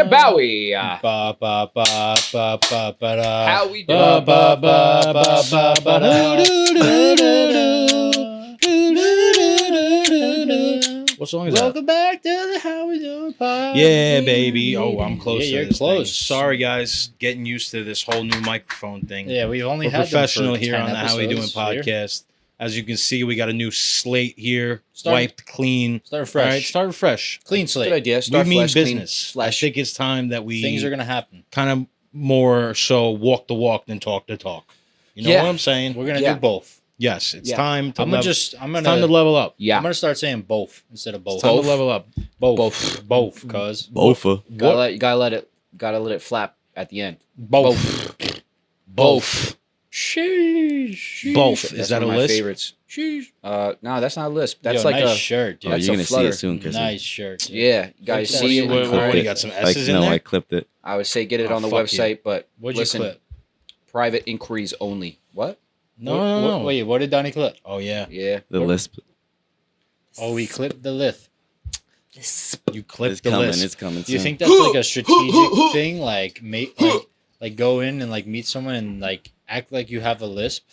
Shabowie. Ba ba ba ba ba ba da. How we doing? Ba ba ba ba ba ba da. What song is that? Welcome back to the How We Doin Podcast. Yeah, baby. Oh, I'm close. Yeah, to you're this thing. close. Sorry, guys. Getting used to this whole new microphone thing. Yeah, we've only We're had them professional for here 10 on the How We Doin episodes here. Podcast. As you can see, we got a new slate here, Start- wiped clean. Start fresh. All right, start fresh. Clean slate. Good idea. We Start mean fresh, clean, business. I flesh. think it's time that we Things are gonna happen. kind of more so walk the walk than talk the talk. You know Yeah. what I'm saying? We're gonna Yeah. do both. Yes, it's Yeah. time to I'm level. gonna Time to level up. Yeah. I'm gonna start saying both instead of both. It's time to level up. Both. Cause Bofa. Gotta let it flap at the end. both. Both. Sheesh. Both. Is That's that one a of my list? favorites. Sheesh. No, that's not a lisp. That's Yo, like nice a shirt, dude. Oh, That's you're a gonna see flutter. it soon, because Nice shirt. Dude. yeah. You guys What see you- it. what- What, you you got some S's in no, there? I clipped it. I would say get it Oh, on the fuck you. website, but What'd you listen, clip? private inquiries only. What? No. Wait, what did Dani clip? Oh yeah, Yeah. The lisp. Oh, he clipped the lith. you clipped It's the coming. list. It's coming Do you soon. think that's like a strategic thing? Like, like go in and like meet someone and like act like you have a lisp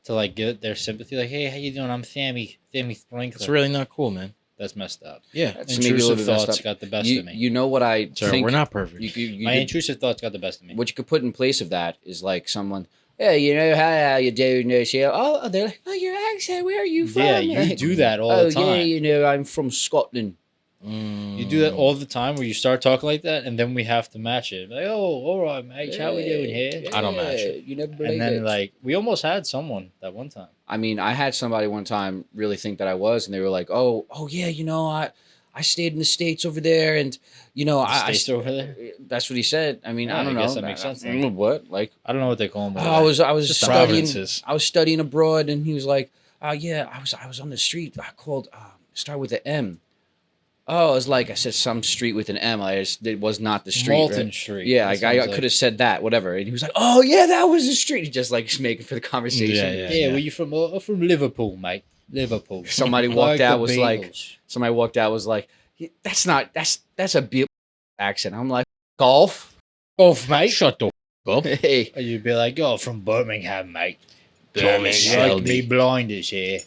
to like get their sympathy. Like, hey, how you doing? I'm Sammy Sprinkler. It's really not cool, man. That's messed up. Yeah, That's maybe a little Intrusive bit messed thoughts up. got the best You, of me. you know what I sir, think? we're not perfect. You My could- intrusive thoughts got the best of me. what you could put in place of that is like someone, yeah, you know how you do this, yeah. Oh, they're like, oh, your accent, where are you from? Yeah, you Like, do that all oh, the time. yeah, you know, I'm from Scotland. You do that all the time where you start talking like that and then we have to match it. Like, oh, all right, mate, how we doing here? I don't match it. You never believe And then it. like we almost had someone that one time. I mean, I had somebody one time really think that I was, and they were like, oh, yeah, you know, I stayed in the States over there, and you know, States over there. That's what he said. I mean, Yeah, I don't I know. guess that makes sense then. What? Like, I don't know what they call them. oh, I was Just the studying. provinces. I was studying abroad, and he was like, yeah, I was on the street. I called start with the M. Oh, it was like I said some street with an M. It was not the street. Malton right? Street. Yeah, That I sounds could like- have said that, whatever. And he was like, "Oh yeah, that was the street." Just like making for the conversation. Yeah. Yeah, where you from? Oh, from Liverpool, mate. Liverpool. Somebody Like walked the out was like, Beatles. somebody walked out was like, that's a big accent. I'm like, golf. Golf, mate. Shut the up. Hey, Or you'd be like, oh, from Birmingham, mate. Birmingham. Like me blinders here.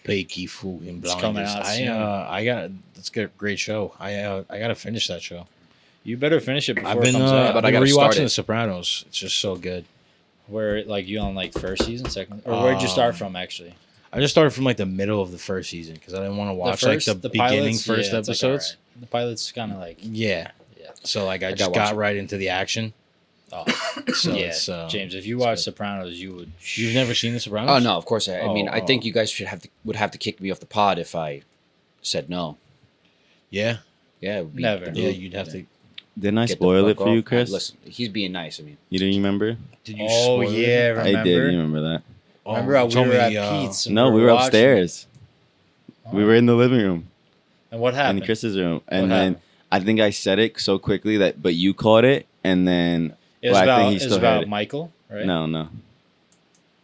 Peaky fucking It's coming blinders. out soon. I got. That's a great show. I got to finish that show. You better finish it before I've it been comes out. but I I've been gotta start rewatching it. The Sopranos. It's just so good. Where, like, you on, like, first season, second? Or where'd you start from, actually? I just started from like the middle of the first season because I didn't want to watch first- like the pilots, beginning first yeah, it's, like, episodes. alright. The pilot's kind of like, Yeah. yeah. So like I gotta just watch got it. right into the action. Oh, So yeah, it's, James, if you it's watch good. Sopranos, you would. You've never seen The Sopranos? oh no, of course. I mean, I Oh. think you guys would have to kick me off the pod if I said no. Yeah. Yeah, it would be, Never. Yeah. You'd have to. Didn't I get the spoil it fuck for you, off. Chris? Listen, he's being nice. I mean, You didn't remember? Did you? Oh, spoil it? yeah, remember? I did. You remember that? Oh, Remember how you we told were at me, Pete's? and No, we were watching it? upstairs. We Oh. were in the living room And what happened? in Chris's room, and What then happened? I think I said it so quickly but you caught it, and then It was well, I about, think he it was still about heard it. Michael, right? No.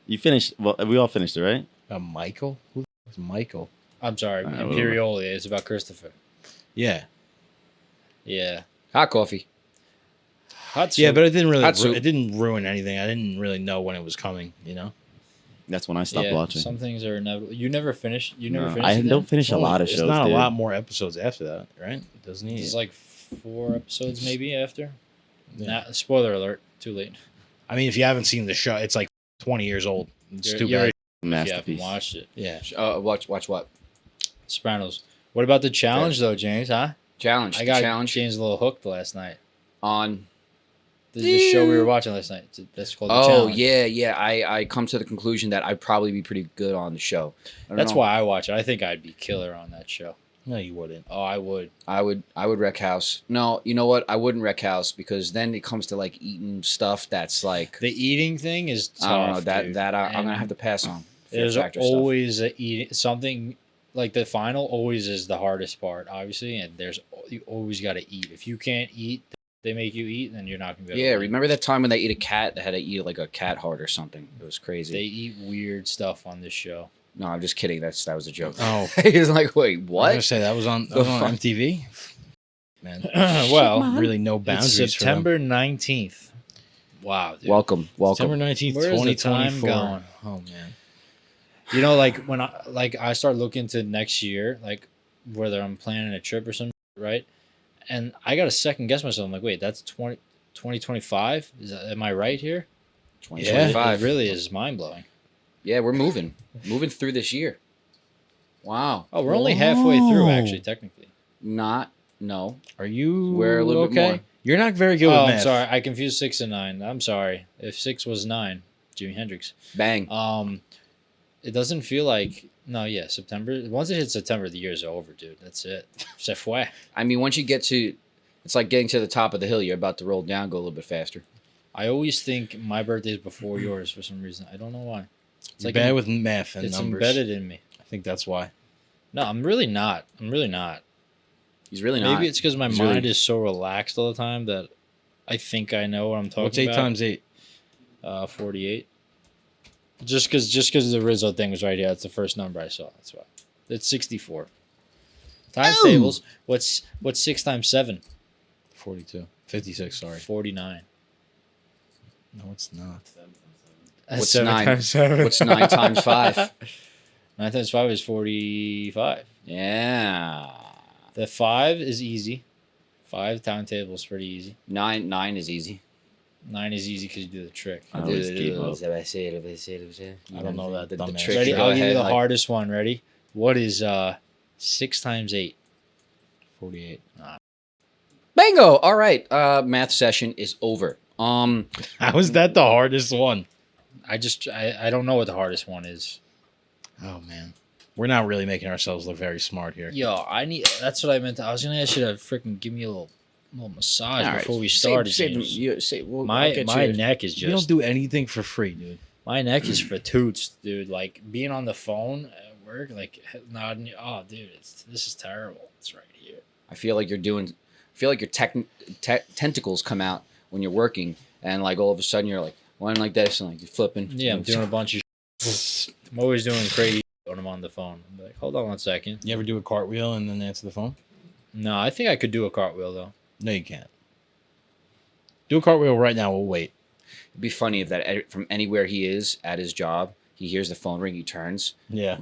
You finished. Well, we all finished it, right? Michael? Who was Michael? I'm sorry, Whatever. Imperioli. It's about Christopher. Yeah. Yeah. hot coffee. Hot Yeah, soup. but it didn't really. Hot soup. It didn't ruin anything. I didn't really know when it was coming. You know. That's when I stopped yeah, watching. Some things are inevitable. You never finish. You never No, finish. I it don't then? finish a lot of It's shows. not dude. a lot more episodes after that, right? Doesn't he? It's like 4 episodes maybe after. Yeah. Nah, spoiler alert. Too late. I mean, if you haven't seen the show, it's like 20 years old. It's You're- too you're- bad. If you haven't Masterpiece. watched it. Yeah. Watch what? Sopranos. What about the challenge though, James? Huh? Challenge. I got challenge James a little hooked last night. on. The show we were watching last night. That's called the Oh challenge. yeah. I come to the conclusion that I'd probably be pretty good on the show. I don't That's know. why I watch it. I think I'd be killer on that show. No, you wouldn't. Oh, I would. I would wreck house. No, you know what? I wouldn't wreck house because then it comes to like eating stuff that's like The eating thing is tough. I don't know that dude. I'm gonna And have to pass on. Fear There's factor stuff. always a eating something like the final always is the hardest part, obviously, and you always got to eat. If you can't eat, they make you eat, then you're not gonna be able Yeah, to eat. remember that time when they ate a cat? They had to eat like a cat heart or something. It was crazy. They eat weird stuff on this show. No, I'm just kidding. That was a joke. Oh, He was like, wait, I was what? gonna say that was on The fuck? MTV. man. Well, Really no it's boundaries for them. September 19th. Wow, dude. Welcome. September 19th, Where is the time 2024. going? Oh man. You know, like when I start looking to next year, like whether I'm planning a trip or something, right? And I got to second guess myself. I'm like, wait, that's 2025? Am I right here? 2025. It really is mind blowing. Yeah, we're moving through this year. Wow. Oh, we're only halfway through, Whoa. actually, technically. No. Are you We're a little bit okay? more. You're not very good Oh, with I'm math. sorry. I confused 6 and 9. I'm sorry. If 6 was 9, Jimi Hendrix. Bang. It doesn't feel like September. Once it hits September, the year's over, dude. That's it. C'est fouet. I mean, once you get to, it's like getting to the top of the hill. You're about to roll down, go a little bit faster. I always think my birthday is before yours for some reason. I don't know why. It's You're bad with math and it's numbers. embedded in me. I think that's why. No, I'm really not. He's really not. Maybe it's because my He's mind really- is so relaxed all the time that I think I know what I'm talking What's 8 about. times 8? 48. Just because the Rizzo thing was right here. That's the first number I saw. That's why. It's 64. Times Oh! tables. What's 6 times 7? 42. 56, sorry. 49. No, it's not. What's 7 9? times 7? What's 9 times 5? 9 times 5 is 45. Yeah. The 5 is easy. 5 timetable is pretty easy. 9 is easy. 9 is easy because you do the trick. I always gave up. I don't know that The dumbass. trick. Ready? Go I'll give you ahead, the like- hardest one. Ready? What is 6 times 8? 48. Bingo. All right. Math session is over. How is that the hardest one? I don't know what the hardest one is. Oh, man. We're not really making ourselves look very smart here. Yo, that's what I meant. I was gonna ask you to freaking give me a little massage All right. before we started. Save them. James. I'll my get my you- neck is You don't just do anything for free, dude. my neck is for toots, dude. Like being on the phone at work, like nodding. Oh, dude, this is terrible. It's right here. I feel like your tentacles come out when you're working, and like all of a sudden you're like one like this, and like you're flipping. Yeah, I'm doing a bunch of. I'm always doing crazy when I'm on the phone. I'm like, hold on 1 second. You ever do a cartwheel and then answer the phone? No, I think I could do a cartwheel though. No, you can't. Do a cartwheel right now. We'll wait. It'd be funny if that from anywhere he is at his job, he hears the phone ring, he turns. Yeah.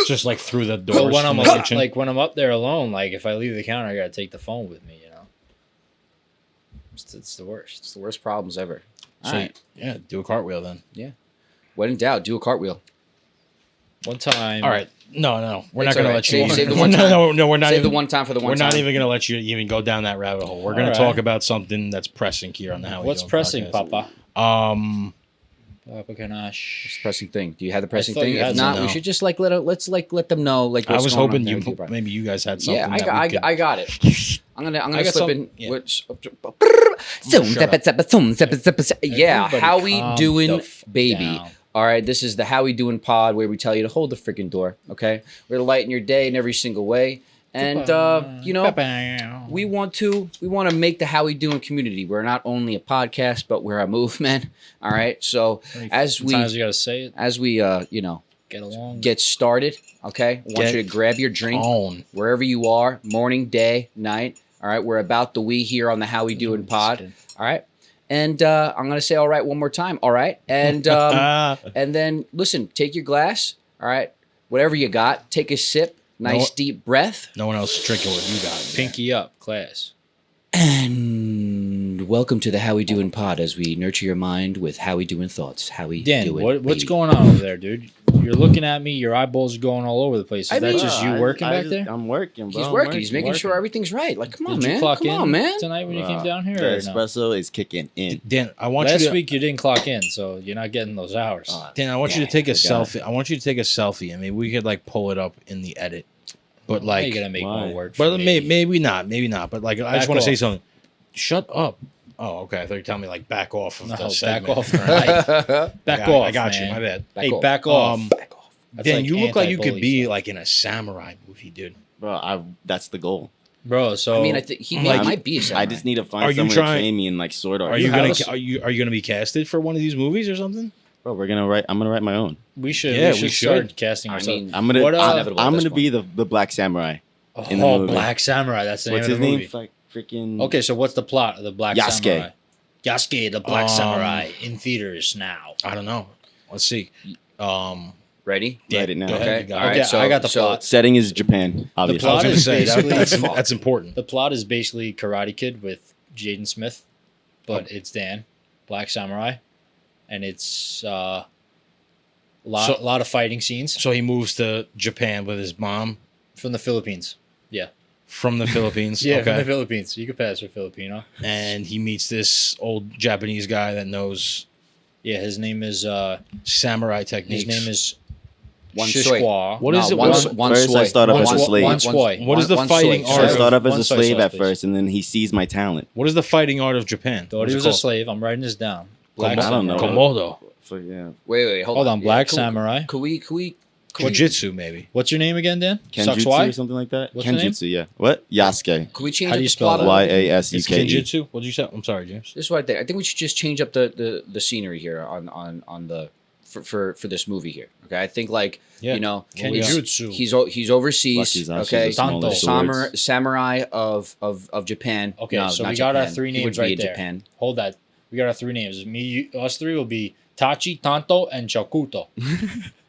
Just like through the But doors. when I'm from the kitchen. when I'm up there alone, like if I leave the counter, I gotta take the phone with me. You know, it's the worst. It's the worst problems ever. All So, right. yeah, do a cartwheel then. When in doubt, do a cartwheel. One time. All right. No. We're It's not going all to right. let you. Save the one time. No, we're not Save even. the one time for the one We're time. not even going to let you even go down that rabbit hole. We're going to All talk right. about something that's pressing here on the How We What's Doing pressing, podcast. Papa? Papa Ganache. It's the pressing thing. Do you have the pressing thought thing? you If had not, some. we should just like let them know. Like I what's was going on hoping there. you maybe you guys had something. Yeah, that we could- I got it. I'm gonna I got slip some- in. yeah. Which, Shut up. yeah, Everybody how we calm doing, the f- baby? down. All right, this is the How We Doing pod where we tell you to hold the freaking door. Okay, we're to lighten your day in every single way, and we want to make the How We Doing community. We're not only a podcast, but we're a movement. All right, so as Sometimes we you gotta say it. Get Get along. started. Okay, I want Get you to grab your drink On. wherever you are, morning, day, night. All right, we're about the we here on the How We Doing pod. All right, and I'm gonna say all right one more time. All right, and and then listen, take your glass. All right, whatever you got, take a sip, nice No- deep breath, No one else is drinking what you got. Pinky up, class. and welcome to the How We Doing pod as we nurture your mind with How We Doing thoughts. How we Dan, do it. what's baby. going on over there, dude? You're looking at me. Your eyeballs are going all over the place. Is I that mean- just you working back there? I'm working, bro. He's I'm working. He's making working. sure everything's right. Like, come on, Did you man. clock Come in on, man. tonight when you came Wow. down here? The Or no? espresso is kicking in. Dan, I want you Last to. week you didn't clock in, so you're not getting those hours. Dan, I want you Yeah, to take a I got selfie. I want you to take a selfie. I mean, we could like pull it up in the edit, but Now like, you gotta make why? more work. but for me. maybe not. But like, I Back just want to say off. something. Shut up. Oh, okay. I thought you were telling me like back off of No, the back segment. off. Back I got, off. I got you. man. My bad. Hey, off. back off. Back off. That's Dan, like you look like you could anti-bully be stuff. like in a samurai movie, dude. Bro, that's the goal. Bro. So I mean, I think he Like, might be a samurai. I just need to Are find you someone to trying- train me in like sword art. Are you have gonna us- are you gonna be casted for one of these movies or something? Bro, I'm gonna write my own. we should Yeah, we we should start should. casting I ourselves. mean, I'm gonna What, inevitable at I'm this gonna be the black samurai. in the movie. Black Samurai. That's the What's name his of the name? movie. Freaking. Okay, so what's the plot of the Black Yasuke. Samurai? Yasuke, the Black Samurai, in theaters now. I don't know. Let's see. Ready? Write it now. Go ahead. Okay. You All right. Okay, So I got the so plot. Setting is Japan, obviously. plot I was is going to say basically- that's important. The plot is basically Karate Kid with Jaden Smith, but it's Dan, Black Samurai, and it's a lot of fighting scenes So he moves to Japan with his mom from the Philippines. from the Philippines. From the Okay. Philippines. You could pass for Filipino. And he meets this old Japanese guy that knows Yeah, his name is samurai techniques. his name is One soy. Shishwa. What is it? One, What- one First, soy. I start off One as a soy- slave. one soy. What is the One fighting soy. So I art? start off as One a soy slave sauce, at please. first, and then he sees my talent. What is the fighting art of Japan? Thought What's he it was a called? slave. I'm writing this down. Black I don't know. Komodo. So yeah, Wait, Hold on, Black Yeah, Samurai. Could we Jiu-jitsu, maybe. What's your name again, Dan? Kenjutsu Sakswai? or something like that. What's the name? Kenjutsu, yeah. What? Yasuke. Could we change How up do you the spell plot that? a little bit? It's Yasuke. Kenjutsu. What did you say? I'm sorry, James. This is what I think we should just change up the scenery here on the for this movie here. Okay, I think Yeah. you know Kenjutsu. he's overseas. Lucky's actually Okay, the smallest Tanto. swords. samurai of Japan. Okay, No, so not we got our Japan. three He names would be right in there. Japan. Hold that. We got our three names. Us three will be Tachi, Tanto, and Chakuto.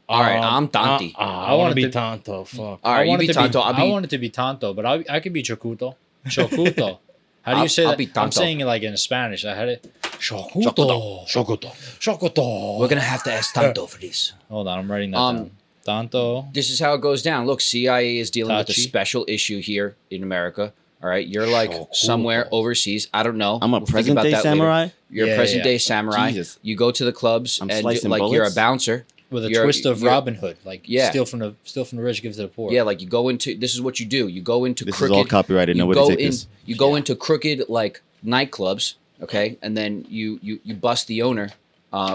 All right, I'm Dante. I want to be Tanto. Fuck. All right, you be Tanto. I want it to be Tanto, but I could be Chakuto. Chakuto. How do you say I'll that? be I'm Tanto. saying it like in Spanish. I had it. Chakuto. Chakuto. We're gonna have to ask Tanto for this. Hold on, I'm writing that down. Tanto. This is how it goes down. Look, CIA is dealing with a Tachi. special issue here in America. All right, you're like somewhere overseas. I don't know. I'm a We'll think present about day that later. samurai. You're Yeah, a present yeah. day samurai. Jesus. You go to the clubs I'm and slicing you're a bullets? bouncer. With a You're- twist of you're- Robin Hood, like Yeah. steal from the rich, give to the poor. Yeah, like you go into. This is what you do. You go into This is crooked. all copyrighted. you Nobody go take in. this. You go into crooked like nightclubs. Okay, and then you bust the owner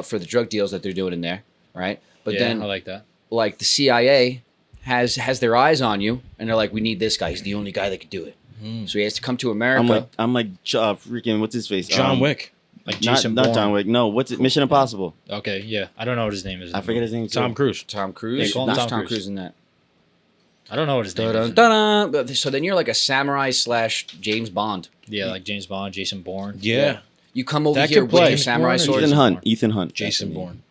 for the drug deals that they're doing in there. Right, but Yeah, then I like that. like the CIA has their eyes on you, and they're like, we need this guy. He's the only guy that could do it. So he has to come to America. I'm like freaking what's his face? John Wick. Like Not, Jason not Bourne. John Wick. No, what's it? Mission Impossible. Okay, yeah. I don't know what his name is. I forget his name. Tom too. Cruise. Tom Cruise. They call him Not Tom Tom Cruise. Cruise in that. I don't know what his name is. Dun-dun, dun-dun. So then you're like a samurai / James Bond. Yeah, like James Bond, Jason Bourne. Yeah. You come over That here could with play. your samurai James sword. Ethan Bourne. Hunt. Ethan Hunt. Jason That's the name. Bourne.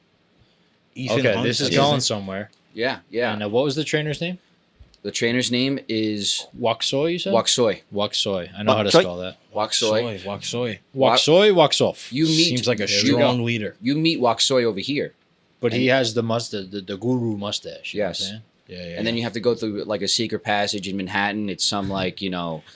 Ethan Okay, Hunt, this is that's going his somewhere. Yeah, yeah. And what was the trainer's name? The trainer's name is Waksoy, you said? Waksoy. Waksoy. I know how to Waksoy. spell that. Waksoy. name. Wok soy. Waksoy, Waksof. You meet. Seems like a There we go. strong leader. You meet Waksoy over here, But he has the mustache, the guru mustache. You know what I'm Yes. saying? Yeah. and then you have to go through like a secret passage in Manhattan. It's some like I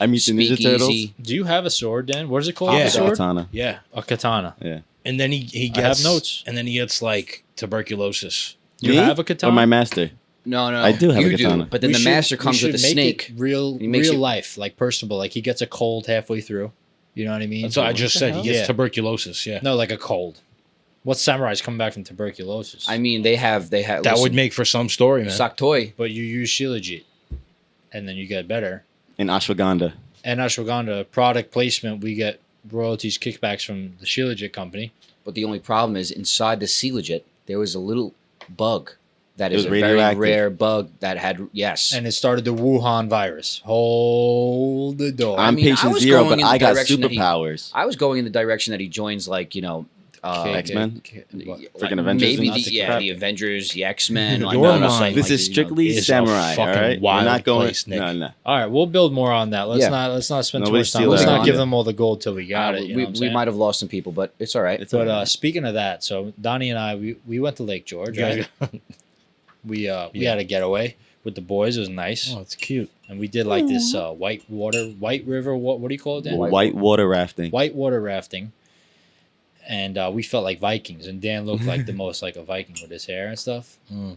meet the Ninja Turtles. speakeasy. Do you have a sword, Dan? What is it called? Yeah. The sword? Katana. Yeah. A katana. Yeah. And then he I have gets notes. And then he gets like tuberculosis. You Me? have a katana? Or my master. No, I do have a you katana. but then We the should- master we comes should with a make snake. it real He makes real you- life, like personable. Like he gets a cold halfway through. You know what I mean? That's what I just said. He gets Yeah. tuberculosis. Yeah. No, like a cold. What samurai's coming back from tuberculosis? I mean, they have. That would make for some story, man. Saktoy. But you use shilajit, and then you get better. And ashwagandha. And ashwagandha product placement, we get royalties kickbacks from the shilajit company. But the only problem is inside the Sealogit, there was a little bug that It is was a very radioactive. rare bug that had And it started the Wuhan virus. Hold the door. I I'm mean, I patient was zero, going but in the I got direction that he- superpowers. I was going in the direction that he joins, like X-Men? like Avengers maybe and the, crap. the Avengers, the X-Men. like, Your no, no, mind. something This like, is strically is a samurai. All fucking right, wild we're not going. place, Nick. No. All right, we'll build more on that. Let's Yeah. not spend too Nobody much time. steal Let's that not on give you. them all the gold till we got it. You know we what I'm saying? might have lost some people, but it's all right. It's But all right. speaking of that, so Donnie and I, we went to Lake George. You Right? We had a getaway with the boys. It was nice, Oh, it's cute. and we did like this white river. What do you call it? Dan? White water rafting. White water rafting. And we felt like Vikings, and Dan looked like the most like a Viking with his hair and stuff. Mm.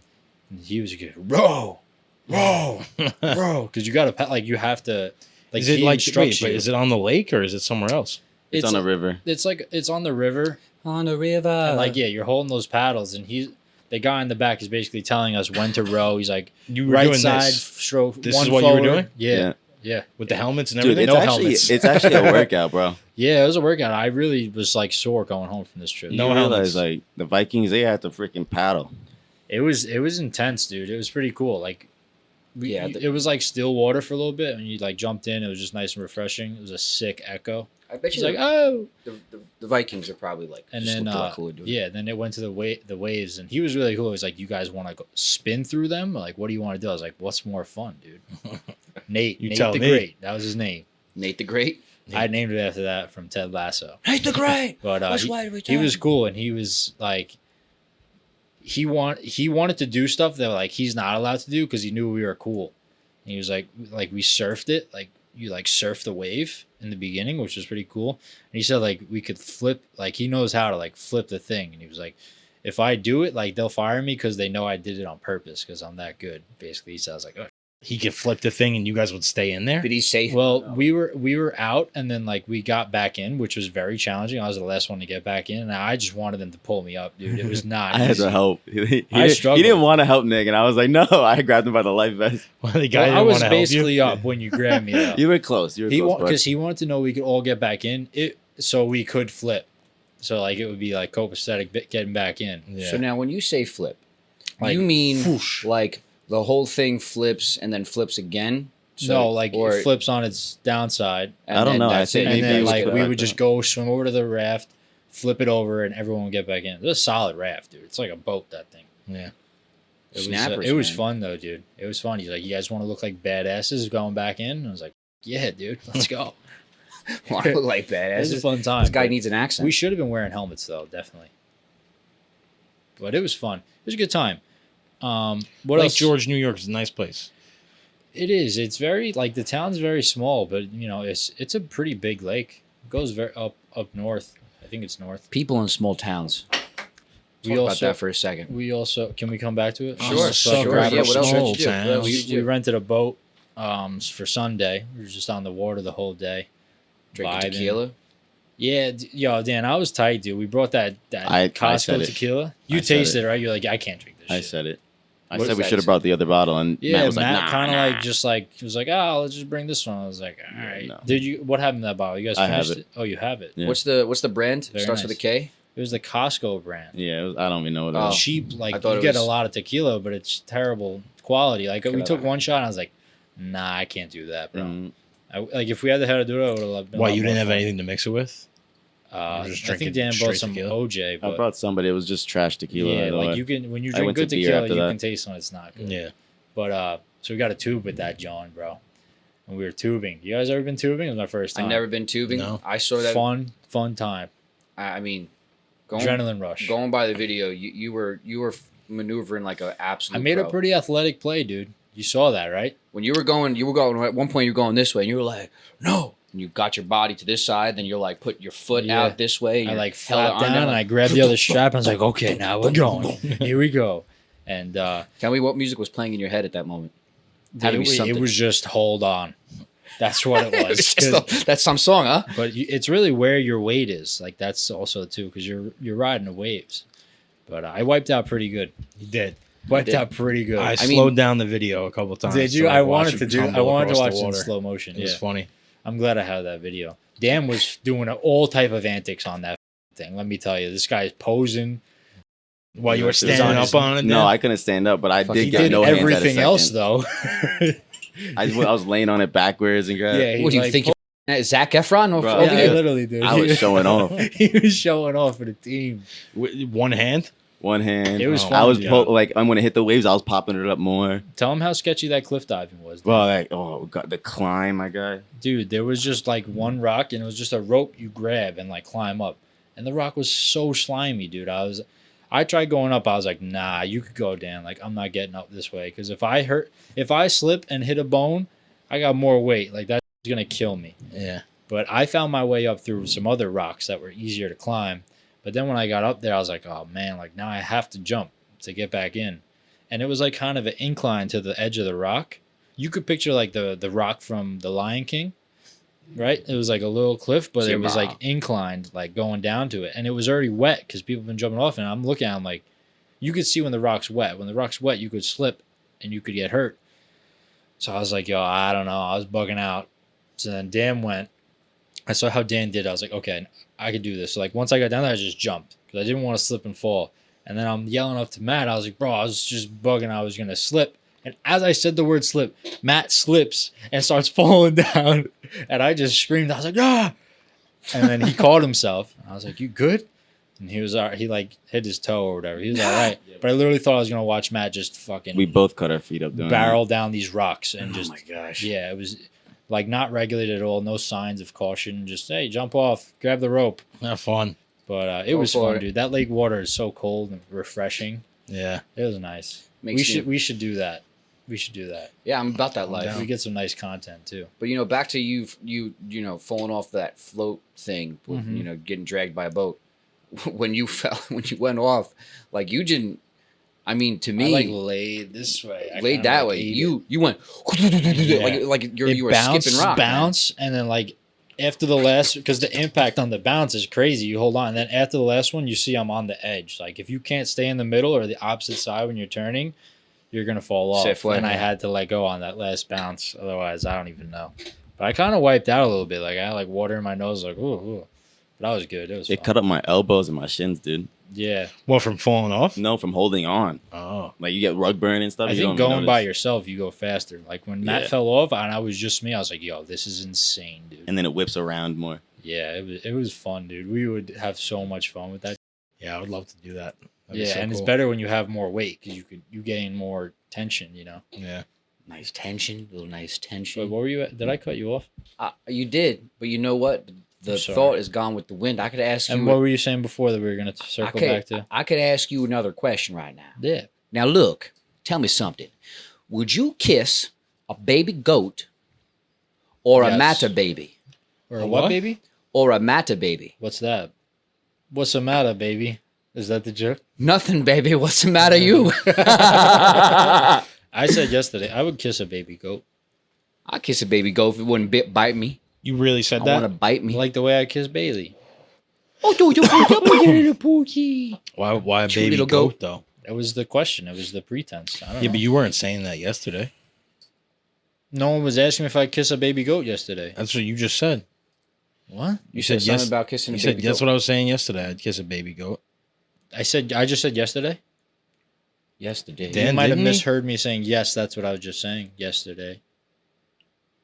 And he was like, row, because you got to like you have to. Like Is it he like instructs wait, but you. is it on the lake or is it somewhere else? It's on a river. It's like it's on the river, On the river. and like yeah, you're holding those paddles, and the guy in the back is basically telling us when to row. He's like You were right doing side this stroke. This one is what you were forward. doing? Yeah. with the helmets and Dude, everything. it's actually a workout, bro. Yeah, it was a workout. I really was like sore going home from this trip. No You helmets. realize like the Vikings, they had to freaking paddle. It was intense, dude. It was pretty cool. Like It was like still water for a little bit, and you like jumped in. It was just nice and refreshing. It was a sick echo. I bet He's you like, oh. the Vikings are probably like. And just then looked a lot cooler doing it. yeah, then it went to the waves, and he was really cool. He was like, "You guys want to go spin through them? Like, what do you want to do?" I was like, "What's more fun, dude?" Nate tell the me. Great. That was his name. Nate the Great. I named it after that from Ted Lasso. Nate the Great. But That's why we he was cool, and he was like, he wanted to do stuff that like he's not allowed to do because he knew we were cool. And he was like we surfed it, like you like surf the wave in the beginning, which was pretty cool. And he said like we could flip, like he knows how to like flip the thing, and he was like, if I do it, like they'll fire me because they know I did it on purpose because I'm that good. Basically, he says like, oh. He could flip the thing and you guys would stay in there. Did he say? Well, we were out, and then like we got back in, which was very challenging. I was the last one to get back in, and I just wanted them to pull me up, dude. It was not. I had easy. to help. He struggled. didn't want to help Nick, and I was like, no. I grabbed him by the life vest. Well, the guy Well, I didn't was wanna help basically you. up when you grabbed me up. You were close. You were close. Because he wanted to know we could all get back in it, so we could flip. So like it would be like copacetic getting back in. Yeah. So now, when you say flip, Like, you mean whoosh. like the whole thing flips and then flips again? No, like or- it flips on its downside, and I don't then know. I that's think it. and maybe then it was like good we like would that. just go swim over to the raft, flip it over, and everyone would get back in. It was a solid raft, dude. It's like a boat, that thing. Yeah. Snappers, It was man. fun though, dude. It was fun. He's like, "You guys want to look like badasses going back in?" And I was like, "Yeah, dude, let's go." Well, I look like It badass. was a fun time. This guy but needs an accent. We should have been wearing helmets though, definitely. But it was fun. It was a good time. What Lake else? George, New York is a nice place. It is. It's very like the town's very small, but you know it's a pretty big lake. It goes very up north. I think it's north. People in small towns. We Talk about also that for a second. we also can we come back to it? Sure, So sure. grab Yeah, a what else small did you do? town. What else did you We do? rented a boat for Sunday. We were just on the water the whole day. Drinking vibing. tequila. Yeah, yo, Dan, I was tight, dude. We brought that I Costco said it. tequila. You I said tasted it. it, right? You're like, I can't drink this I shit. said it. I What said does we that should have say? brought the other bottle, and Yeah, Matt was like, nah, kind of nah. like just like he was like, oh, let's just bring this one. I was like, all right. No. Did you? What happened to that bottle? You guys I have finished it. Oh, you have it. Yeah. What's the brand? Very Starts with a nice. K. It was the Costco brand. Yeah, I don't even know what it Oh. was. Cheap, I like thought you it get a was- lot of tequila, but it's terrible quality. Like we Could've- took one shot, and I was like, nah, I can't do that, bro. Mm, Like if we had how to do it, I would have been. a Why, lot you more didn't have fun. anything to mix it with? I just think drinking Dan brought straight some tequila? OJ, I but brought somebody. It was just trash tequila. yeah, by the like way. you can when you I drink went good to beer tequila, after you that. can taste when it's not good. Yeah. But so we got a tube with that, John, bro. And we were tubing. You guys ever been tubing? It was my first time. I've never been tubing. No. I saw that. Fun time. I mean, going Adrenaline rush. going by the video, you were maneuvering like an absolute. I made pro. a pretty athletic play, dude. You saw that, right? When you were going. At one point, you were going this way, and you were like, no. And you got your body to this side, then you're like, put your foot Yeah. out this way. And I you're like held the flapped arm down and I grabbed the other strap and I was like, okay, now we're going. Here we go. And Tell me what music was playing in your head at that moment. Had to be it something. was just hold on. That's what it was. That's some song, huh? But it's really where your weight is. Like that's also too because you're riding the waves. But I wiped out pretty good. You did. Wiped did. out pretty good. I mean- slowed down the video a couple times. Did you? so I watch wanted it to do. I tumble wanted to across watch the it in water. slow motion. It was Yeah, funny. I'm glad I had that video. Dan was doing all type of antics on that thing. Let me tell you, this guy's posing. While you were It was standing on up his- on it? No, Dan? I couldn't stand up, but I Fuck, did he get Did no hands at a everything else second. though. I was laying on it backwards and grab. Yeah, he What do you like, think? You're Zach Efron over Bro, Yeah, here? literally, dude. I was showing off. He was showing off for the team. With one hand? One hand. It was Oh, fun. I was dude. like, I'm gonna hit the waves. I was popping it up more. Tell him how sketchy that cliff diving was. Dude. Well, like, oh god, the climb, my guy. Dude, there was just like one rock and it was just a rope you grab and like climb up. And the rock was so slimy, dude. I tried going up. I was like, nah, you could go down. Like, I'm not getting up this way. Because if I slip and hit a bone, I got more weight. Like, that's going to kill me. Yeah. But I found my way up through some other rocks that were easier to climb. But then when I got up there, I was like, oh man, like now I have to jump to get back in. And it was like kind of an incline to the edge of the rock. You could picture like the rock from The Lion King, right? It was like a little cliff, but it was like inclined, like going down to it. And it was already wet because people have been jumping off. And I'm looking at them like, you could see when the rock's wet. When the rock's wet, you could slip and you could get hurt. So I was like, yo, I don't know. I was bugging out. So then Dan went. I saw how Dan did. I was like, okay, I could do this. So like once I got down there, I just jumped because I didn't want to slip and fall. And then I'm yelling up to Matt. I was like, bro, I was just bugging. I was going to slip And as I said the word slip, Matt slips and starts falling down. And I just screamed. I was like, ah! And then he caught himself. I was like, you good? And he was all right. He like hit his toe or whatever. He was all right. But I literally thought I was going to watch Matt just fucking We both cut our feet up doing barrel down these rocks. And just, Oh my gosh. yeah, it was like not regulated at all. No signs of caution. Just, hey, jump off, grab the rope. Have fun. But it Go was for fun, it. dude. That lake water is so cold and refreshing. Yeah. It was nice. Makes me- We should do that. We should do that. Yeah, I'm about that life. down. We get some nice content too. But you know, back to you falling off that float thing, Mhm. you know, getting dragged by a boat. When you went off, like you didn't. I mean, to me, I like laid this way. I laid kinda, that like, way. ate You went like you were skipping rock. bounce, and then like after the last, because the impact on the bounce is crazy. You hold on, and then after the last one, you see I'm on the edge. Like if you can't stay in the middle or the opposite side when you're turning, you're gonna fall off. Set foot. And I had to let go on that last bounce. Otherwise, I don't even know. But I kind of wiped out a little bit. Like I had like water in my nose. Like ooh. But that was good. It was. It fun. cut up my elbows and my shins, dude. Yeah, What, from falling off? No, from holding on. Oh. Like you get rug burn and stuff. I you think don't going by notice. yourself, you go faster. Like when Matt Yeah. fell off, and I was just me. I was like, "Yo, this is insane, dude." And then it whips around more. Yeah, it was fun, dude. We would have so much fun with that. Yeah, I would love to do that. That'd be Yeah, so and it's cool. better when you have more weight because you gain more tension. You know. Yeah. Nice tension, little nice But tension. what were you? Did I cut you off? You did, but you know what? The I'm sorry. thought is gone with the wind. I could ask you. And what were you saying before that we were gonna I circle could, back to? I could ask you another question right now. Yeah. Now look, tell me something. Would you kiss a baby goat or a Yes. mata baby? Or A what, what? baby? Or a mata baby? What's that? What's the matter, baby? Is that the joke? Nothing, baby. What's the matter, you? I said yesterday I would kiss a baby goat. I'd kiss a baby goat if it wouldn't bite me. You really said I that? want to bite me. Like the way I kiss Bailey. Why a Cute baby little goat, goat. though? That was the question. It was the pretense. I don't Yeah, know. but you weren't saying that yesterday. No one was asking me if I'd kiss a baby goat yesterday. That's what you just said. What? You said something about kissing You a said baby that's goat. what I was saying yesterday. I'd kiss a baby goat. I just said yesterday. Yesterday. Dan, You might have didn't he? misheard me saying yes. That's what I was just saying yesterday.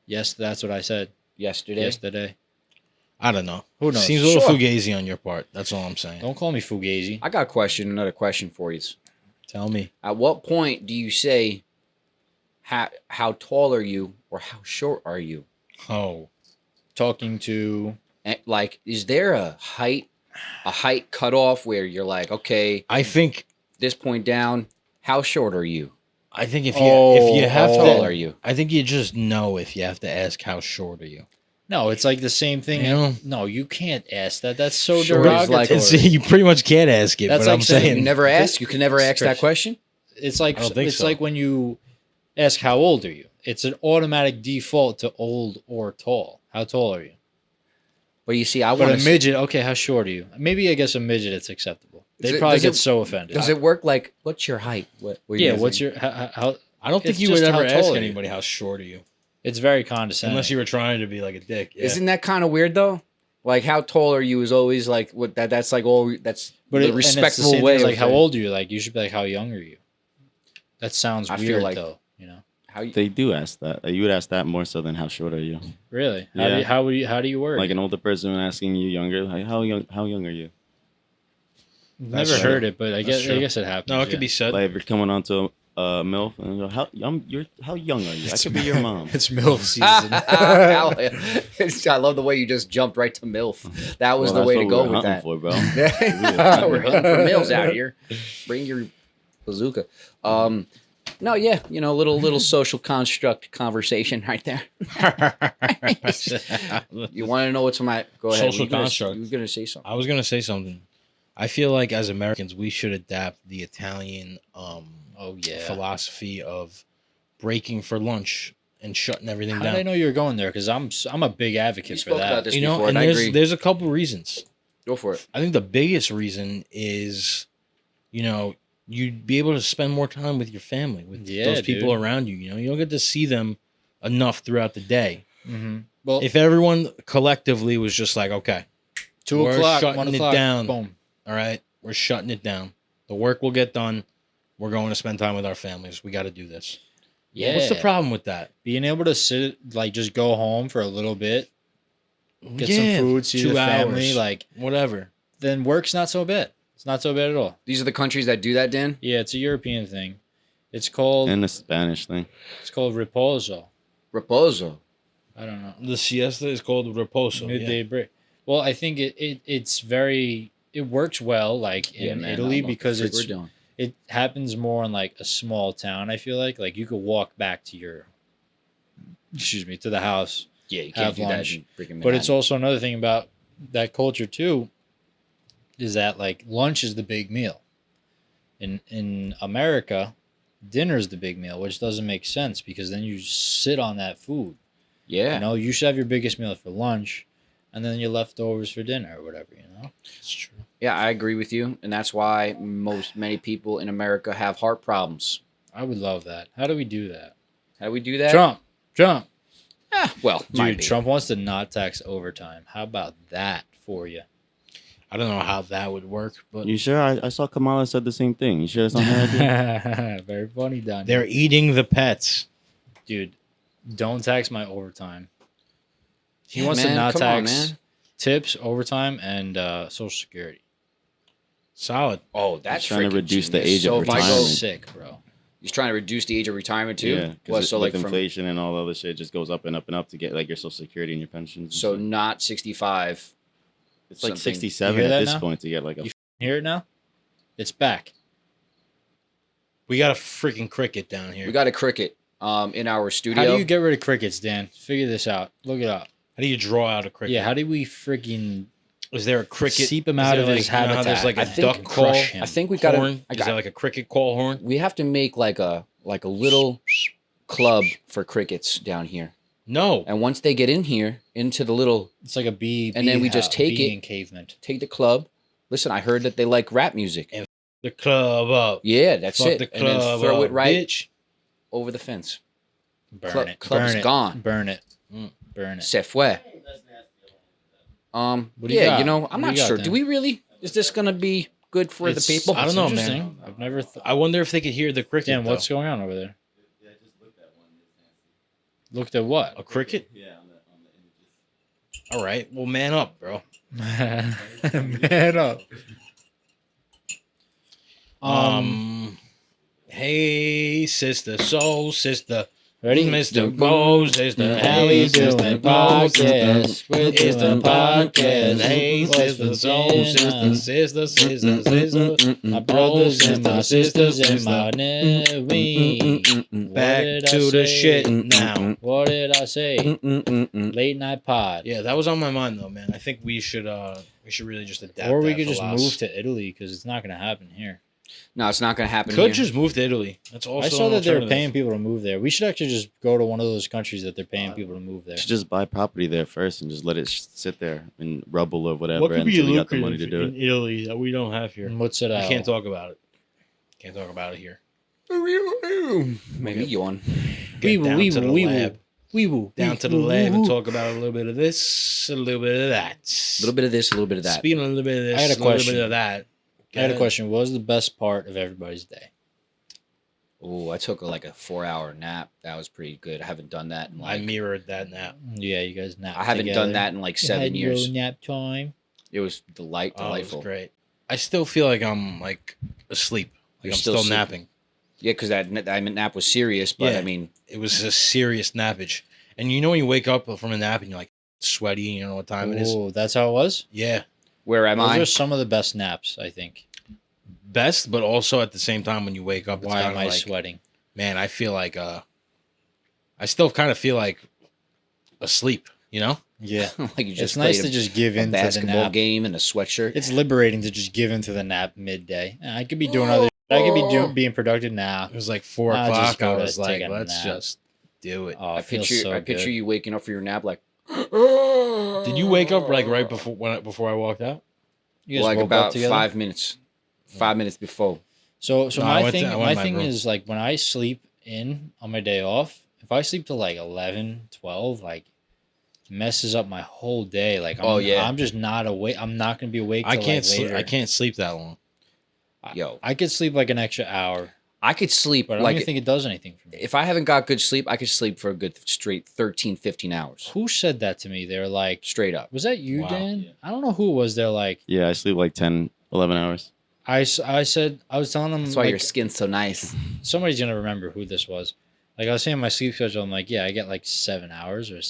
Yes, that's what I said Yesterday. yesterday. I don't know. Who knows? Seems a little Sure. fugazi on your part. That's all I'm saying. Don't call me fugazi. I got a question. Another question for you. Tell me. At what point do you say, how tall are you or how short are you? Oh. Talking to Like, is there a height cutoff where you're like, okay, I think this point down, how short are you? if you have How to, tall are you? I think you just know if you have to ask how short are you. no, it's like the same thing. You know? No, you can't ask that. That's so Short is like- derogatory. You pretty much can't ask it. That's but like I'm saying- saying You never ask? You can never It's ask that Christian. question? It's like I don't think it's so. like when you ask how old are you. It's an automatic default to old or tall. How tall are you? But you see, I But want a midget, okay, how short are you? Maybe I guess a midget, it's acceptable. Does They it- probably does get it- so offended. Does it work like, what's your height? What are you Yeah, guys what's think? your how? I don't think It's you would just ever how tall ask are you? anybody how short are you, It's very condescending. unless you were trying to be like a dick. Yeah. Isn't that kind of weird though? Like, how tall are you is always like what that's like all that's but the and it's respectful same thing way. as, of like how saying- old are you? Like you should be like how young are you? That sounds I feel weird like- though. You know, How you, They do ask that. You would ask that more so than how short are you? really? Yeah. How do you word? Like it? an older person asking you younger, like how young are you? Never That's heard true. it, but I That's guess true. it happens. No, it could yeah. be said. Like if you're coming onto a MILF and you go, how young are you? I could be your mom. It's MILF season. I love the way you just jumped right to MILF. That was Well, the way that's to what go we're with hunting that. for, bro. We're hunting for MILFs out here. Bring your bazooka. No, yeah, little social construct conversation right there. You want to know what's my go ahead? Social construct. You were gonna say something. I was gonna say something. I feel like as Americans, we should adapt the Italian Oh yeah. philosophy of breaking for lunch and shutting everything How down. did I know you were going there? Because I'm a big We advocate for spoke about that. this You know, before, and and I agree. there's a couple reasons. Go for it. I think the biggest reason is, you'd be able to spend more time with your family, with Yeah, those people dude. around you. You don't get to see them enough throughout the day. Mm-hmm. Well, If everyone collectively was just like, okay, 2 we're o'clock, shutting 1 it o'clock, down. boom. all right, we're shutting it down. The work will get done. We're going to spend time with our families. We got to do this. Yeah. What's the problem with that? Being able to sit, like, just go home for a little bit, get some food, see 2 the family, hours, like, whatever. then work's not so bad. It's not so bad at all. These are the countries that do that, Dan? Yeah, it's a European thing. It's called And the Spanish thing. reposo. Reposo. I don't know. The siesta is called reposo. Midday break. Well, I think it works well, like, in Italy, because it happens more in, like, a small town. I feel like you could walk back to to the house. Yeah, you can't have do lunch. that in freaking But it's Manhattan. also another thing about that culture too, is that, like, lunch is the big meal. In America, dinner is the big meal, which doesn't make sense because then you sit on that food. Yeah. You know, you should have your biggest meal for lunch, and then your leftovers for dinner or whatever. You know, It's true. Yeah, I agree with you, and that's why many people in America have heart problems. I would love that. How do we do that? How do we do that? Trump. Well, might Dude, be. Trump wants to not tax overtime. How about that for you? I don't know how that would work, but You sure? I saw Kamala said the same thing. You sure it's not her idea? Very funny, Dani. they're eating the pets. Dude, don't tax my overtime. He Yeah, wants to man, not come on, tax man. tips, overtime, and Social Security. Solid. Oh, that's trying to freaking reduce the genius. age of So if I go, retirement. Sick, bro. he's trying to reduce the age of retirement too. Yeah, Well, because so with like from inflation and all the other shit just goes up and up and up to get like your Social Security and your pensions. and so shit. not 65. it's like something- 67 You hear at that this now? point to get like a. You Hear it now? It's back. We got a freaking cricket down here. We got a cricket in our studio. How do you get rid of crickets, Dan? Figure this out. Look it up. How do you draw out a cricket? Yeah, how do we freaking Is there a cricket? seep him is out there of his you know how habitat? there's like a I think duck call crush him. I think we got horn. to. Is there like a cricket call horn? We have to make like a little club for crickets down here. No. And once they get in here into the little, It's like a bee. And then we just take it- encavement. take the club. Listen, I heard that they like rap music. The club up. Yeah, that's Fuck it. the And then club throw up, it right bitch. over the fence. Burn it. Club's Burn it. gone. Burn it. Mm. Burn it. Se fue. What do you Yeah, got? you know, What I'm do not you got sure. then? Do we really? Is this gonna be good for It's- the people? I don't know, man. Interesting. I've never. I wonder if they could hear the cricket. Dan, what's though. going on over there? Looked at what? A cricket? Yeah. All right. Well, man up, bro. Man up. Hey, sister, soul sister. Ready? Mr. Bose is the How we sister, doing Bose podcast? We're is the doing podcast. Hey, What's sister, for soul dinner? sister. My brothers and my sisters and my Back to the shit now. What did I say? Late night pod. Yeah, that was on my mind though, man. I think we should really just adapt. Or we that could for just Las. move to Italy because it's not going to happen here. No, it's not gonna happen. Could here. just move to Italy. That's also I saw an that they were alternative. paying people to move there. We should actually just go to one of those countries that they're paying people to move there. You should just buy property there first and just let it sit there in rubble or whatever What could be until you got the money to lucrative do in it. Italy that we don't have here? Mozzarella. I can't talk about it. Can't talk about it here. Maybe yawn. Get down to the lab. Wee woo. Down to the lab and talk about a little bit of this, a little bit of that. A little bit of this, a little bit of that. Speaking of a little bit of this, I had a a little question. bit of that. I had a question. What was the best part of everybody's day? Oh, I took like a 4-hour nap. That was pretty good. I haven't done that in I like. mirrored that nap. Yeah, you guys nap. I haven't together. done that in like You 7 had years. your nap time. It was Oh, it delightful. was great. I still feel like I'm like asleep. Like You're I'm still still sleeping. napping. Yeah, because that nap was serious, but Yeah. I mean, It was a serious nappage. And you know when you wake up from a nap and you're like sweaty and you don't know what time it is? Oh, that's how it was? Yeah. where am Those I? are some of the best naps, I think. Best, but also at the same time when you wake up, it's Why kind am of I like, sweating? man, I feel like I still kind of feel like asleep, you know? Yeah. Like you just It's nice played to just give a in to the basketball nap. game in a sweatshirt. It's liberating to just give in to the nap midday. I could be doing other. I could be being productive now. It was like 4 I'll just o'clock. go I to was like, take a let's nap. just do it. Oh, I it feels so I picture good. you waking up for your nap like. Did you wake up like right before I walked out? You guys like woke up about together? 5 minutes. 5 minutes before. So No, I my went thing, to- I went my in my thing room. is like when I sleep in on my day off, if I sleep till like 11, 12, like messes up my whole day. Like, I'm just not awake. I'm not gonna be awake. I till, can't like, sleep. later. I can't sleep that long. Yo. I could sleep like an extra hour. I could sleep But I don't even think it does anything for me. if I haven't got good sleep, I could sleep for a good straight 13, 15 hours. Who said that to me? They're like, Straight up. was that you, Wow. Dan? I don't know who it was. They're like, Yeah, I sleep like 10, 11 hours. I said, I was telling them, That's why like, your skin's so nice. somebody's going to remember who this was. Like, I was saying my sleep schedule, I'm like, yeah, I get like 7 hours or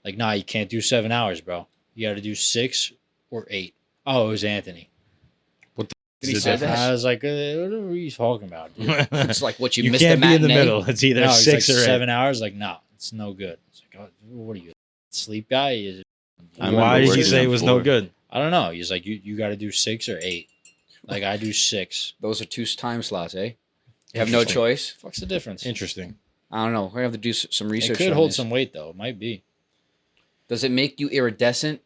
like, nah, you can't do 7 hours, bro. You got to do 6 or 8. Oh, it was Anthony. Did he The say difference. I was like, what are you talking about, dude? It's like what you You missed can't the be in the matinee. middle. It's either No, he's 6 like or 8. 7 hours. Like, no, it's no good. It's like, oh, what are you, sleep guy? I remember Why did you working say on it was no floor. good? I don't know. He's like, you got to do 6 or 8. Like, I do 6. Those are 2 time slots, eh? You have no Interesting. choice. Fuck's the difference? Interesting. I don't know. We're gonna have to do some research. It could on hold this. some weight, though. It might be. Does it make you iridescent?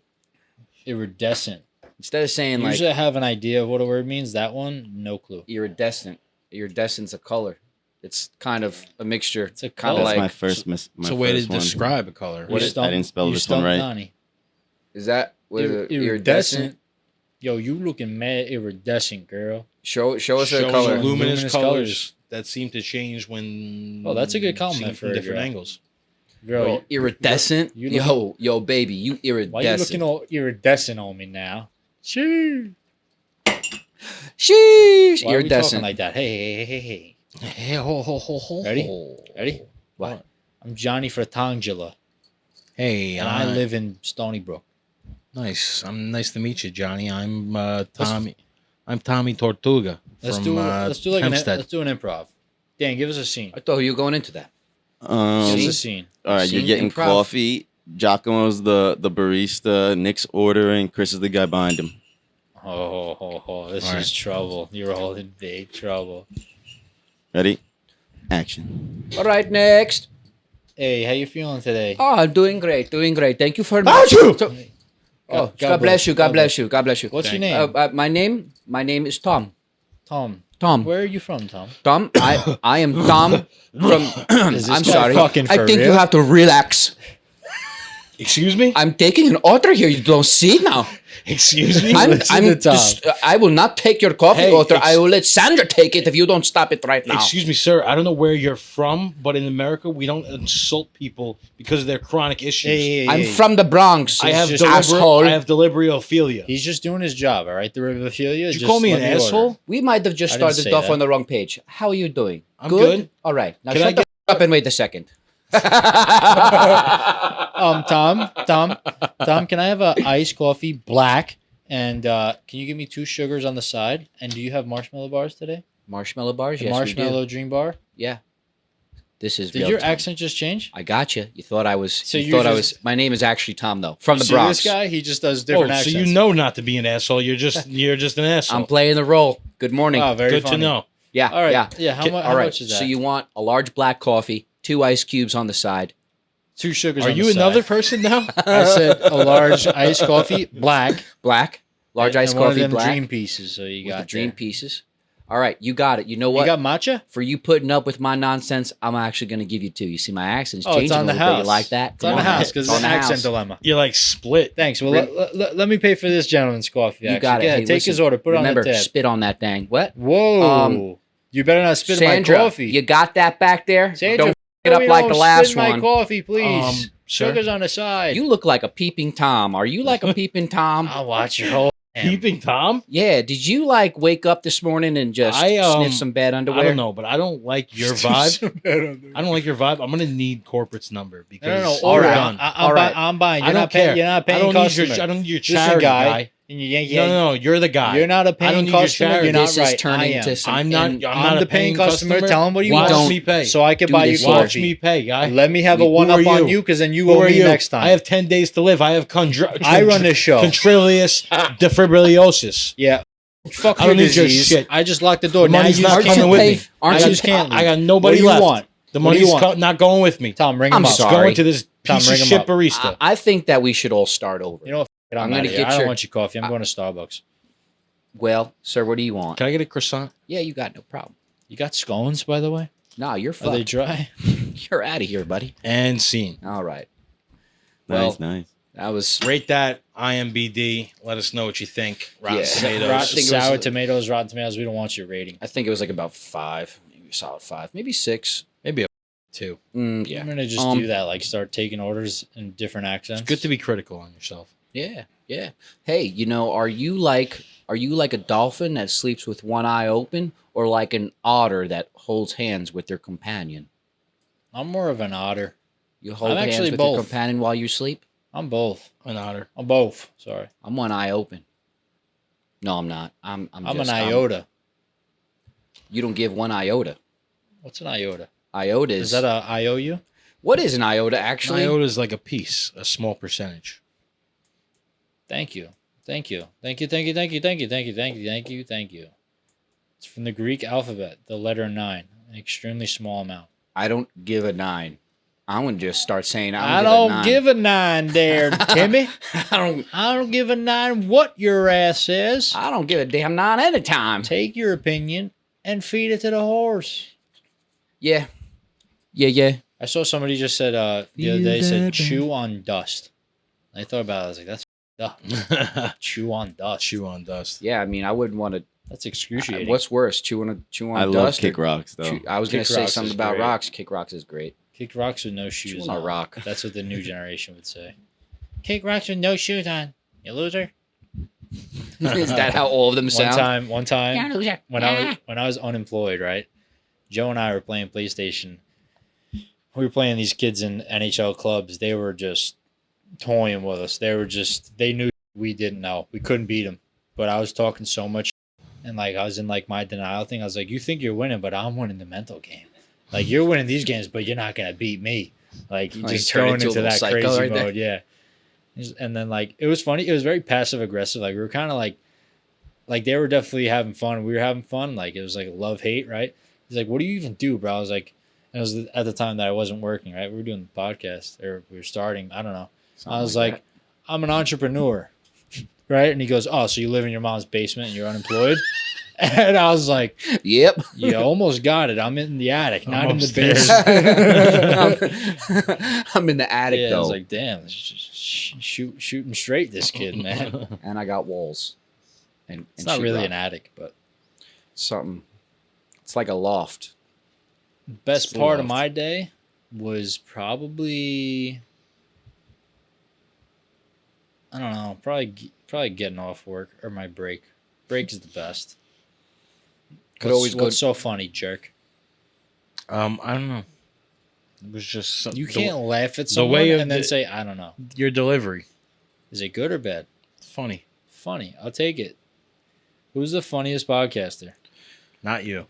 Iridescent. Instead of saying like Usually I have an idea of what a word means. That one, no clue. iridescent, iridescent's a color. It's kind of a mixture. It's a kind color. of That's like my first miss. My It's a way to first one. describe a color. What You is- I didn't spell you this one stumped right. Dani. Is that what is it? Iridescent? Yo, you looking mad iridescent, girl. Show us Shows a color. luminous Luminous colors colors. that seem to change when. Oh, that's a good compliment seen from for a different girl. angles. Girl, Bro, iridescent. you Yo, baby, you iridescent. why you looking all iridescent on me now? Sheesh. Sheesh, Why are we talking iridescent. like that? Hey. Hey, ho, ho, ho, ho. Ready? Ready? What? I'm Johnny Fratangela, Hey, and I live in Stony Brook. Nice. I'm nice to meet you, Johnny. I'm Tommy. I'm Tommy Tortuga Let's from do like Hempstead. let's do an improv. Dan, give us a scene. I thought you were going into that. Give us See? a scene. All right, you're Scene getting improv. coffee. Giacomo's the barista. Nick's ordering. Chris is the guy behind him. This All right. is trouble. You're all in big trouble. Ready? Action. All right, next. Hey, how you feeling today? Oh, doing great. Thank you for. Achoo! Oh, God bless you. God bless you. God bless you. What's your Thank name? My name is Tom. Tom. Tom. Where are you from, Tom? Tom. I am Tom from. Is this I'm guy sorry. fucking I for think you real? have to relax. Excuse me? I'm taking an order here. You don't see now. Excuse me? Listen to Tom. I will not take your coffee Hey, order. I will let Sandra take it if you don't stop it right now. Excuse me, sir. I don't know where you're from, but in America, we don't insult people because of their chronic issues. Hey, I'm from the Bronx. I have just asshole. I have delibriophilia. He's just doing his job, all right? The Rivophilia. Did you call me an asshole? We might have just I didn't started say off that. on the wrong page. How are you doing? I'm good. All right. Now Can I shut the up and wait a second. Tom, can I have a iced coffee, black, and can you give me 2 sugars on the side? And do you have marshmallow bars today? Marshmallow bars? The Yes, marshmallow dream bar. we do. Yeah. This is Did real your Tom. accent just change? I got you. You thought I was. So you you thought I just- was. My name is actually Tom, though, from the See Bronx. this guy? He just does Oh, different so accents. you know not to be an asshole. You're just an asshole. I'm playing the role. Good morning. Wow, very Good funny. to know. Yeah. All right. Yeah. Yeah. How All right. much is that? So you want a large black coffee, 2 ice cubes on the side. 2 sugars. Are on you the another side. person now? I said a large iced coffee, black. Black. Large and iced one coffee, of them black. dream pieces. So you with got the dream there. pieces. All right. You got it. You know what? You got matcha? For you putting up with my nonsense, I'm actually going to give you 2. You see, my accent's Oh, changing it's on a the little bit. house. You like that? It's on the house because It's it's on an the accent house. dilemma. You're like split. Thanks. Well, Really? let me pay for this gentleman's coffee. You actually. got it. Yeah, Hey, take listen, his order. Put it remember, on the tab. spit on that thing. What? Whoa. You better not spit in Sandra, my coffee. you got that back there? Sandra, Don't it up like the last my one. coffee, please. Sir? Sugar's on the side. You look like a peeping Tom. Are you like a peeping Tom? I'll watch your whole. Peeping Tom? Yeah. Did you like wake up this morning and just sniff some bad underwear? I don't know, but I don't like your vibe. I don't like your vibe. I'm gonna need corporate's number because No. you're All right. done. All right. I'm buying. I You're don't not paying. care. You're not paying I don't customer. need your. I don't need your Listen, charity guy. guy. No, you're the guy. You're not a I don't paying need your customer. charity. You're not This right. is turning I am. to some. I'm not. in- I'm not the a paying customer. Tell him what you We want. don't Watch me pay. So I can do buy you this coffee. here. Watch me pay, guy. Let me have a Who one up are on you? you because then you Who owe are me you? next time. I have 10 days to live. I have I run this show. Contralious defibrillosis. Yeah. Fuck I your don't need your disease. shit. I just locked the door. The Now money's you not just coming can't with leave. me. Aren't I you got- just can't leave. I got What do nobody you left. want? The What do you money's want? not going with me. Tom, ring I'm him up. It's sorry. going to this Tom, piece of ring him shit up. barista. I think that we should all start over. You know what? F- it, I'm I'm gonna outta here. get I don't your- want your coffee. I'm going to Starbucks. Well, sir, what do you want? Can I get a croissant? Yeah, you got no problem. You got scones, by the way? Nah, you're Are they fucked. dry? You're out of here, buddy. And scene. All right. Nice, Well, nice. that was. Rate that IMBD. Let us know what you think. Rotten Yeah. Tomatoes. I think it was Sour a- tomatoes, Rotten Tomatoes. We don't want your rating. I think it was like about 5. Maybe you a solid 5, maybe 6. Maybe a 2. Yeah. I'm gonna just do that. Like start taking orders in different accents. It's good to be critical on yourself. Yeah. Hey, are you like a dolphin that sleeps with one eye open, or like an otter that holds hands with their companion? I'm more of an otter. You hold I'm hands actually with both. your companion while you sleep? I'm both. An otter. I'm both. Sorry. I'm one eye open. No, I'm not. I'm an iota. You don't give one iota. What's an iota? Iota Is that a IOU? What is an iota An actually? iota is like a piece, a small percentage. Thank you. Thank you. It's from the Greek alphabet, the letter 9, an extremely small amount. I don't give a 9. I'm gonna just start saying I don't give a 9 there, Timmy. I don't give a 9 what your ass says. don't give a damn 9 at a time. Take your opinion and feed it to the horse. Yeah. I saw somebody just said the other day said chew on dust. I thought about it. I was like, that's dumb. Chew on dust. Chew on dust. Yeah, I mean, I wouldn't want to. That's excruciating. What's worse, chew on I dust? love kick rocks though. I was gonna Kick say rocks something is about great. rocks. Kick rocks is great. Kick rocks with no shoes on a on. rock. That's what the new generation would say. Kick rocks with no shoes on. You loser. Is that how all of them sound? One time when I was unemployed, right? Joe and I were playing PlayStation. We were playing these kids in NHL clubs. They were just toying with us. They knew we didn't know. We couldn't beat them. But I was talking so much, and like I was in like my denial thing. I was like, "You think you're winning, but I'm winning the mental game. Like you're winning these games, but you're not gonna beat me." Like you just turn going into a into little that psycho crazy right there. mode, yeah. And then like it was funny. It was very passive aggressive. Like we were kind of like they were definitely having fun. We were having fun. Like it was like love hate, right? He's like, "What do you even do, bro?" I was like, and it was at the time that I wasn't working, right? We were doing the podcast, or we were starting. I don't know. I was like, "I'm an entrepreneur," right? And he goes, "Oh, so you live in your mom's basement and you're unemployed?" And I was like, Yep. "You almost got it. I'm in the attic, not in the upstairs. basement." I'm in the attic Yeah, though, I was like, "Damn, shooting straight, this kid, man." and I got walls. And It's not really an attic, but something. It's like a loft. best Still part of loft. my day was probably, I don't know, probably getting off work or my break. Break is the best. What's so funny, jerk? I don't know. It was just You can't laugh at the someone way of and then the- say, I don't know. your delivery. Is it good or bad? Funny. Funny. I'll take it. Who's the funniest podcaster? Not you.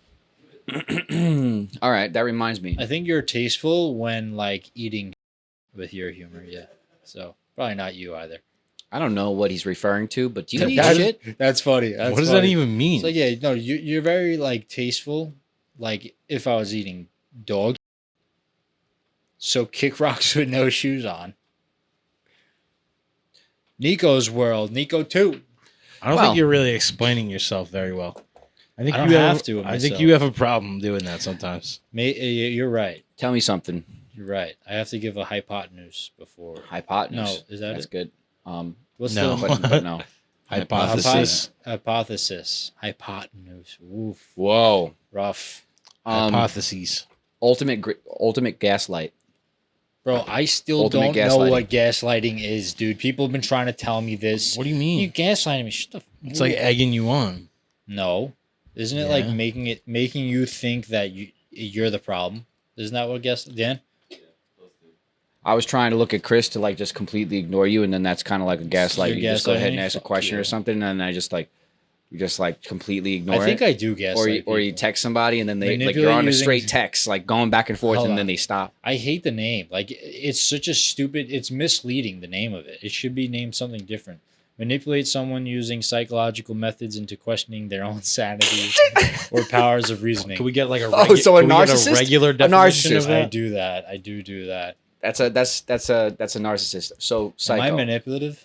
All right, that reminds me. I think you're tasteful when like eating with your humor, yeah. So probably not you either. I don't know what he's referring to, but do you eat That's- shit? That's funny. What does that even mean? It's like, yeah, no, you're very like tasteful. Like if I was eating dog, so kick rocks with no shoes on. Nico's world, Nico 2. I don't Well- think you're really explaining yourself very well. I think I don't you have to with I think myself. you have a problem doing that sometimes. You're right. Tell me something. You're right. I have to give a hypotenuse before. Hypotenuse. No, is that That's it? good. What's No. the But no. Hypothesis. hypothesis? Hypotenuse. Oof. Whoa. Rough. Hypotheses. Ultimate gaslight. Bro, I still Ultimate don't know gaslighting. what gaslighting is, dude. People have been trying to tell me this. What do you You mean? gaslighting me. Shut the It's like egging you on. No. Isn't it like Yeah. making you think that you're the problem? Isn't that what Dan? I was trying to look at Chris to like just completely ignore you, and then that's kind of like a gaslight. You're You just go ahead gaslighting and me? ask a Fuck question you. or something, and then you just like completely ignore I think it. I do gaslight Or you people. text somebody, and then they like Manipulate you're on a using- straight text, like going back and forth, Hold and on. then they stop. I hate the name. Like it's such a stupid. It's misleading. The name of it. It should be named something different. Manipulate someone using psychological methods into questioning their own sanity or powers of reasoning. Could we get like a Oh, so a can we get narcissist? regular A definition narcissist. of I that? do that. I do that. That's a narcissist. So psycho. Am I manipulative?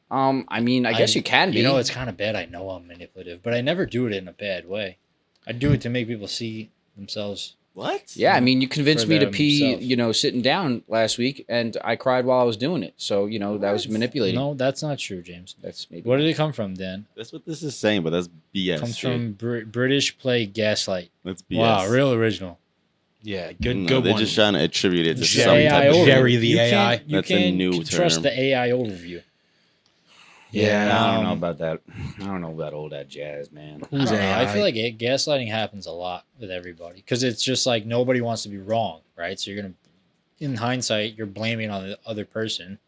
I mean, I guess you can be. You know, it's kind of bad. I know I'm manipulative, but I never do it in a bad way. I do it to make people see themselves What? Yeah, I mean, you convinced For me to them pee, themselves. sitting down last week, and I cried while I was doing it. So, that was manipulating. No, that's not true, James. That's maybe. Where did it come from, Dan? That's what this is saying, but that's BS. Comes dude. from British play Gaslight. That's BS. Wow, real original. Yeah, good No, they're one. just trying to attribute it to Jerry some AI type of overview. Jerry the You AI. can't- You That's a can't new trust term. the AI overview. Yeah, I don't know about that. I don't know about all that jazz, man. I, don't know. I feel like gaslighting happens a lot with everybody because it's just like nobody wants to be wrong, right? So you're gonna, in hindsight, you're blaming on the other person,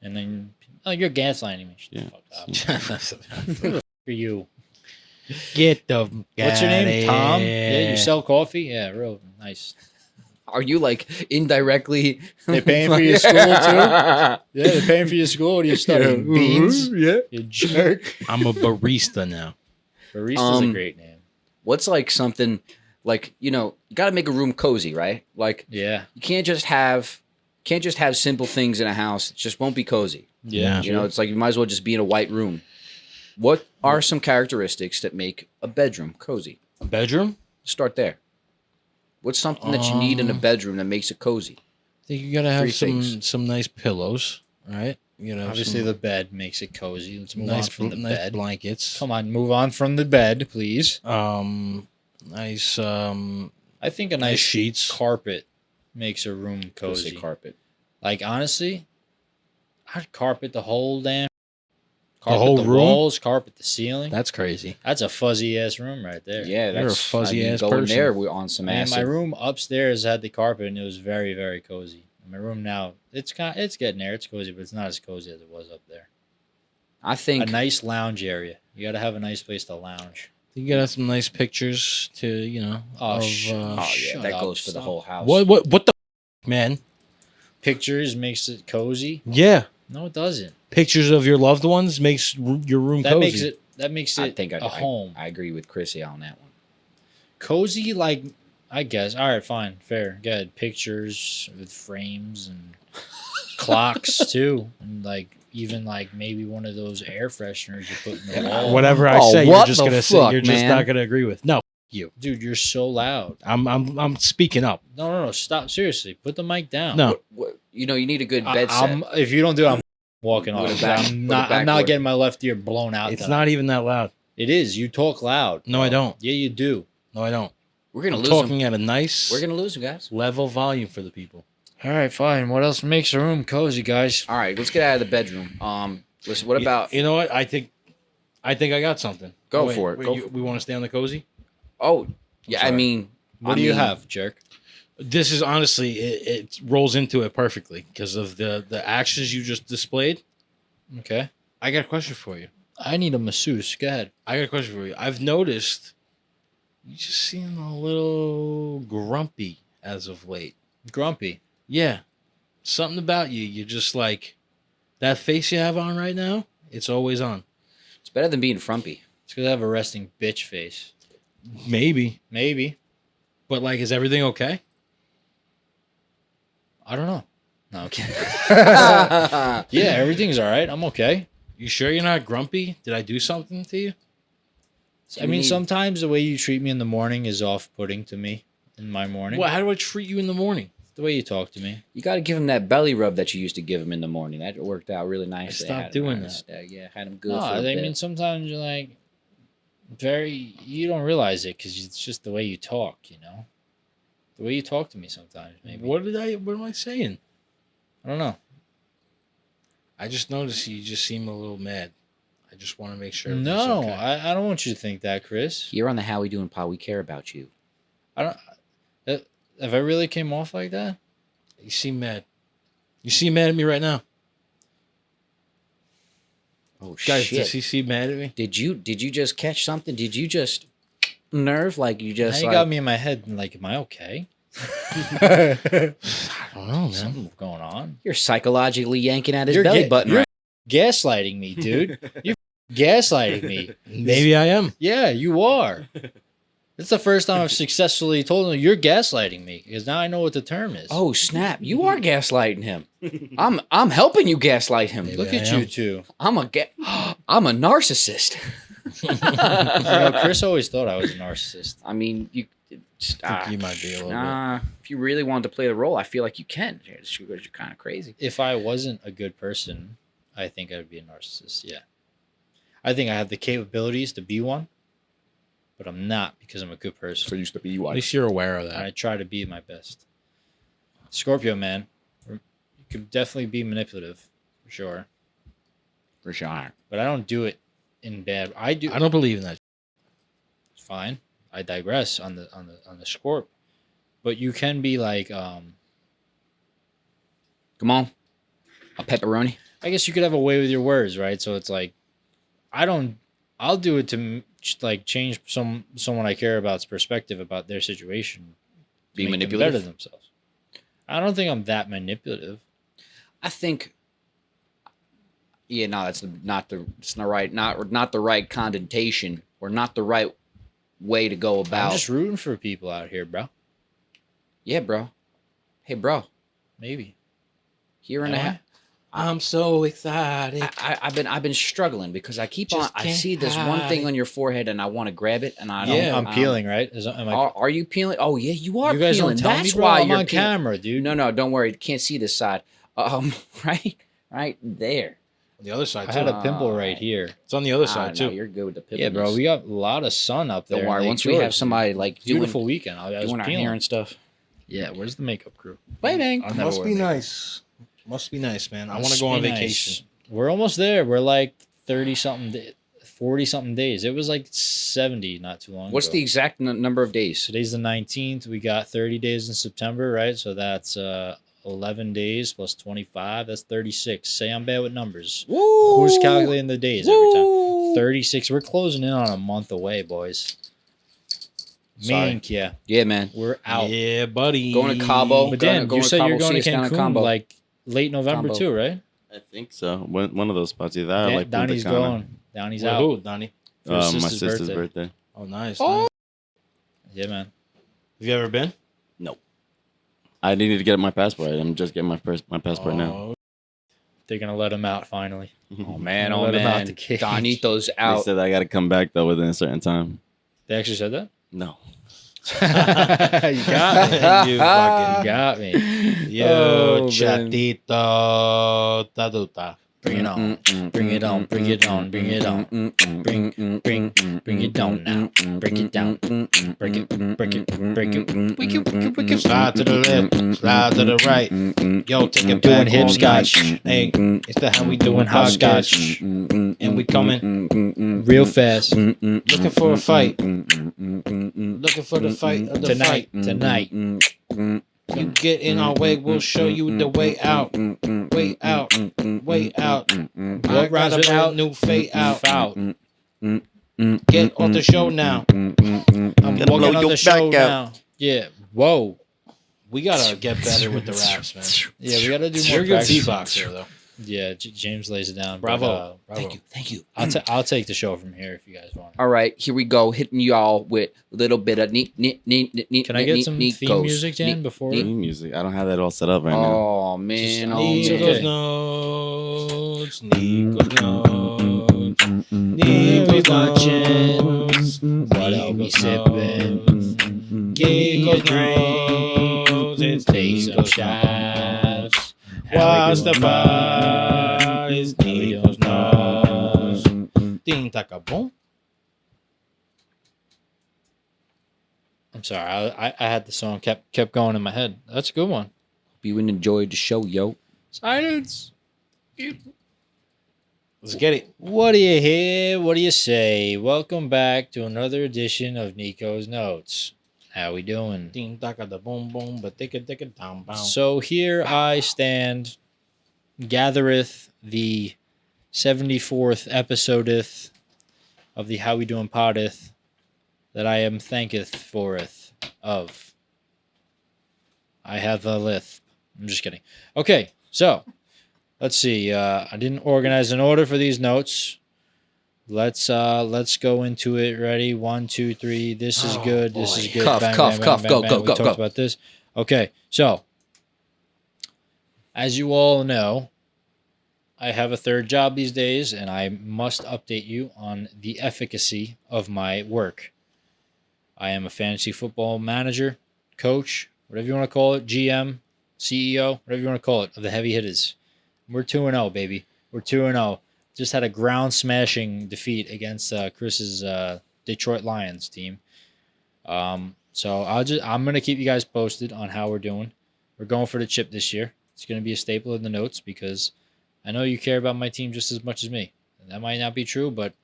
and then you're gaslighting me. Shut the fuck up. For you. Get the. What's your name? Tom. Yeah, you Yeah, sell coffee. Yeah, real nice. Are you like indirectly? They paying for your school too? Yeah, they're paying for your school. What are you studying? Yeah. Beans. Yeah. You jerk. I'm a barista now. Barista's a great name. What's like something like you got to make a room cozy, right? Like Yeah. you can't just have simple things in a house. It just won't be cozy. Yeah. It's like you might as well just be in a white room. What are some characteristics that make a bedroom cozy? A bedroom? Start there. What's something that you need in a bedroom that makes it cozy? I think you gotta Three have things. some nice pillows, right? Obviously, the bed makes it cozy. Let's move nice on from the nice bed. blankets. Come on, move on from the bed, please. Nice I think a nice nice sheets. carpet makes a room Cozy cozy. carpet. Like honestly, I'd carpet the whole damn. whole the room? walls, carpet the ceiling. That's crazy. That's a fuzzy ass room right there. Yeah, You're a that's fuzzy ass going person. there. We're on some I mean, acid. my room upstairs had the carpet and it was very, very cozy. My room now, it's getting there. It's cozy, but it's not as cozy as it was up there. I think A nice lounge area. You got to have a nice place to lounge. You gotta have some nice pictures to Oh, of, yeah, Shut that up, goes for the stop. whole house. what the man? Pictures makes it cozy. Yeah, No, it doesn't. pictures of your loved ones makes your room That cozy. makes it I think a home. I agree with Chrissy on that one. Cozy, like, I guess. All right, fine, fair. Good. Pictures with frames and clocks too, and like even like maybe one of those air fresheners you put in the wall. Whatever I Oh, say, you're what just the gonna say fuck, you're just man? not gonna agree with. No, you. Dude, you're so loud. I'm speaking up. No. Stop. Seriously, put the mic down. No, You need a good bed set. If you don't do it, I'm walking Put off. it back- I'm put it not backward. getting my left ear blown out. it's though. not even that loud. It is. You talk loud. No, I don't. Yeah, you do. No, I don't. We're gonna I'm lose talking them. at a nice We're gonna lose them, guys. level volume for the people. All right, fine. What else makes a room cozy, guys? All right, let's get out of the bedroom. Listen, what about? You know what? I think I got something. Go Oh, wait, for it. wait, Go we want to stay on the cozy. Oh, yeah. I sorry. mean, What do you have, jerk? This is honestly it rolls into it perfectly because of the actions you just displayed. Okay. I got a question for you. I need a masseuse. Go ahead. I got a question for you. I've noticed you just seem a little grumpy as of late. Grumpy. Yeah. Something about you. You're just like that face you have on right now, it's always on. It's better than being frumpy. It's because I have a resting bitch face. Maybe. Maybe. But like, is everything okay? I don't know. No, I'm kidding. Yeah, everything's all right. I'm okay. You sure you're not grumpy? Did I do something to you? I mean, sometimes the way you treat me in the morning is off-putting to me in my morning. Well, how do I treat you in the morning? The way you talk to me. You got to give him that belly rub that you used to give him in the morning. That worked out really nicely. stopped Had him doing nice. Yeah, had him good No, for a I bit. mean, sometimes you're like, you don't realize it because it's just the way you talk, you know? The way you talk to me sometimes, maybe. What am I saying? I don't know. I just noticed you just seem a little mad. I just want to make sure. No, okay. I don't want you to think that, Chris. Here on the How We Doing Pod, we care about you. I don't. If I really came off like that, You seem mad. You seem mad at me right now. Oh Guys, shit! does he seem mad at me? Did you just catch something? Did you just nerve like you now just you like, got me in my head. Like, am I okay? I don't know, man. Something going on. You're psychologically yanking at his You're belly ga- button, you're right? Gaslighting me, dude. You're gaslighting me. Maybe I am. Yeah, you are. It's the first time I've successfully told him you're gaslighting me because now I know what the term is. Oh snap! You are gaslighting him. I'm helping you gaslight him. Maybe look I at am. you two. I'm a narcissist. You know, Chris always thought I was a narcissist. I mean, Just, I think you might be a little bit. nah, if you really wanted to play the role, I feel like you can. Just because you're kind of crazy. If I wasn't a good person, I think I'd be a narcissist. Yeah. I think I have the capabilities to be one, but I'm not because I'm a good person. So used to be At one. least you're aware of And that. I try to be my best. Scorpio, man. You could definitely be manipulative, for sure. For sure. But I don't do it in bad. I do. I don't believe in that. It's fine. I digress on the Scorp. But you can be like, Come on. A pepperoni. I guess you could have a way with your words, right? So it's like, I'll do it to like change someone I care about's perspective about their situation. Be Make them manipulative? better themselves. I don't think I'm that manipulative. I think. Yeah, no, that's not the right connotation or not the right way to go I'm about. just rooting for people out here, bro. Yeah, bro. Hey, bro. Maybe. Year and a Am I? half. I'm so excited. I've been struggling because I keep Just on. I can't see this one hide thing it. on your forehead and I want to grab it and I don't. Yeah, I'm peeling, right? Am I? Are you peeling? Oh yeah, you are You guys peeling. don't tell That's me, bro. why I'm you're on peeling. camera, dude. No, don't worry. You can't see this side. Right there. On the other side I too. had a pimple right Alright. here. It's on the other Ah, side no, too. you're good with the pimples. Yeah, bro. We got a lot of sun up there. Don't in worry. Lake Once we have George, somebody dude. like doing Beautiful weekend. I was our peeling. hair and stuff. Yeah, where's the makeup crew? Waiting. I'll never Must wear be makeup. nice. Must be nice, man. I want Must to go be on nice. vacation. We're almost there. We're like 30-something, 40-something days. It was like 70 not too long What's ago. the exact number of days? Today's the 19th. We got 30 days in September, right? So that's 11 days plus 25. That's 36. Say I'm bad with numbers. Woo! Who's calculating the days every time? Woo! 36. We're closing in on a month away, boys. Sorry. Mink, yeah. Yeah, man. We're out. Yeah, buddy. Going to Cabo. But Going Dan, to you said Cabo, you're going see to us down in Cancun Cabo. like late November Combo. too, right? I think so. One of those spots. Either that or like Punta Donnie's Cana. going. Donnie's With out. who, Dani? For his My sister's sister's birthday. Oh, nice. Oh. nice. Yeah, man. Have you ever been? I needed to get my passport. I'm just getting my passport now. Oh, They're going to let him out finally. Oh man, Let him out the man. cage. Donito's They out. said I got to come back though within a certain time. They actually said that? No. You got me. You You fucking got me. Yo, Oh, man. chatito taduta. Bring it on. Bring it on. Bring it on. Bring it on. Bring it down now. Break it down. Break it. Slide to the left, slide to the right. Yo, take it Doing back hip all scotch. night. Hey, it's the how we doing Hopscotch. And we coming, Real fast. looking for a fight. Looking for the fight of the Tonight. fight. Tonight. You get in our way, we'll show you the way out. Way out, way out. What rhymes with out? out? New fade out. Out. Get off the show now. I'm Gotta walking blow on your the show back out. now. Yeah. Whoa. We gotta get better with the raps, man. Yeah, we gotta do more You're a good practice. beatboxer, though. Yeah, James lays it down. Bravo. But, Bravo. Thank you. I'll take the show from here if you guys want. All right, here we go. Hitting y'all with a little bit of neat. Can I get some theme music, Jan, before we... Theme music. I don't have that all set up right now. Oh man, oh Nico's man. Nico's notes. Nico's notes. What I'll be sipping. Nico's notes. It's Take some Nico's shots. What's the bar? It's Nico's notes. Ding taka boom. I'm sorry, I had the song kept going in my head. That's a good one. Hope you enjoyed the show, yo. Silence. Let's get it. What do you hear? What do you say? Welcome back to another edition of Nico's Notes. How we doing? Ding taka da boom boom, but take it down bound. So here I stand, gathereth the 74th episodeth of the How We Doing Podeth, that I am thanketh foreth of. I have a lisp. I'm just kidding. Okay, so let's see. I didn't organize an order for these notes. Let's go into it. Ready? 1, 2, 3. This is good. This is good. Cuff, cuff, cuff. Go, go, We go, talked go. about this. Okay, so as you all know, I have a third job these days, and I must update you on the efficacy of my work. I am a fantasy football manager, coach, whatever you want to call it, GM, CEO, whatever you want to call it, of the heavy hitters. We're 2-0, baby. We're 2-0. Just had a ground smashing defeat against Chris's Detroit Lions team. So I'm gonna keep you guys posted on how we're doing. We're going for the chip this year. It's gonna be a staple in the notes because I know you care about my team just as much as me. And that might not be true, but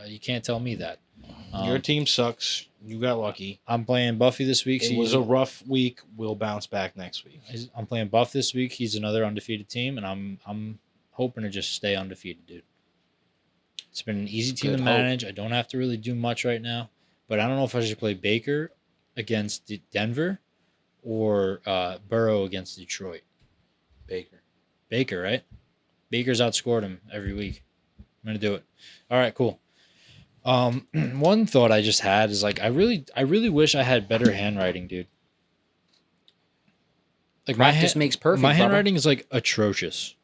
you can't tell me that. Your team sucks. You got lucky. I'm playing Buffy this week. It was a rough week. We'll bounce back next week. I'm playing Buff this week. He's another undefeated team, and I'm hoping to just stay undefeated, dude. It's been an easy team to manage. I don't have to really do much right now, but I don't know if I should play Baker against Denver or Burrow against Detroit. Baker, right? Baker's outscored him every week. I'm gonna do it. All right, cool. One thought I just had is like I really wish I had better handwriting, dude. Like Practice makes perfect. My Bubba. handwriting is like atrocious,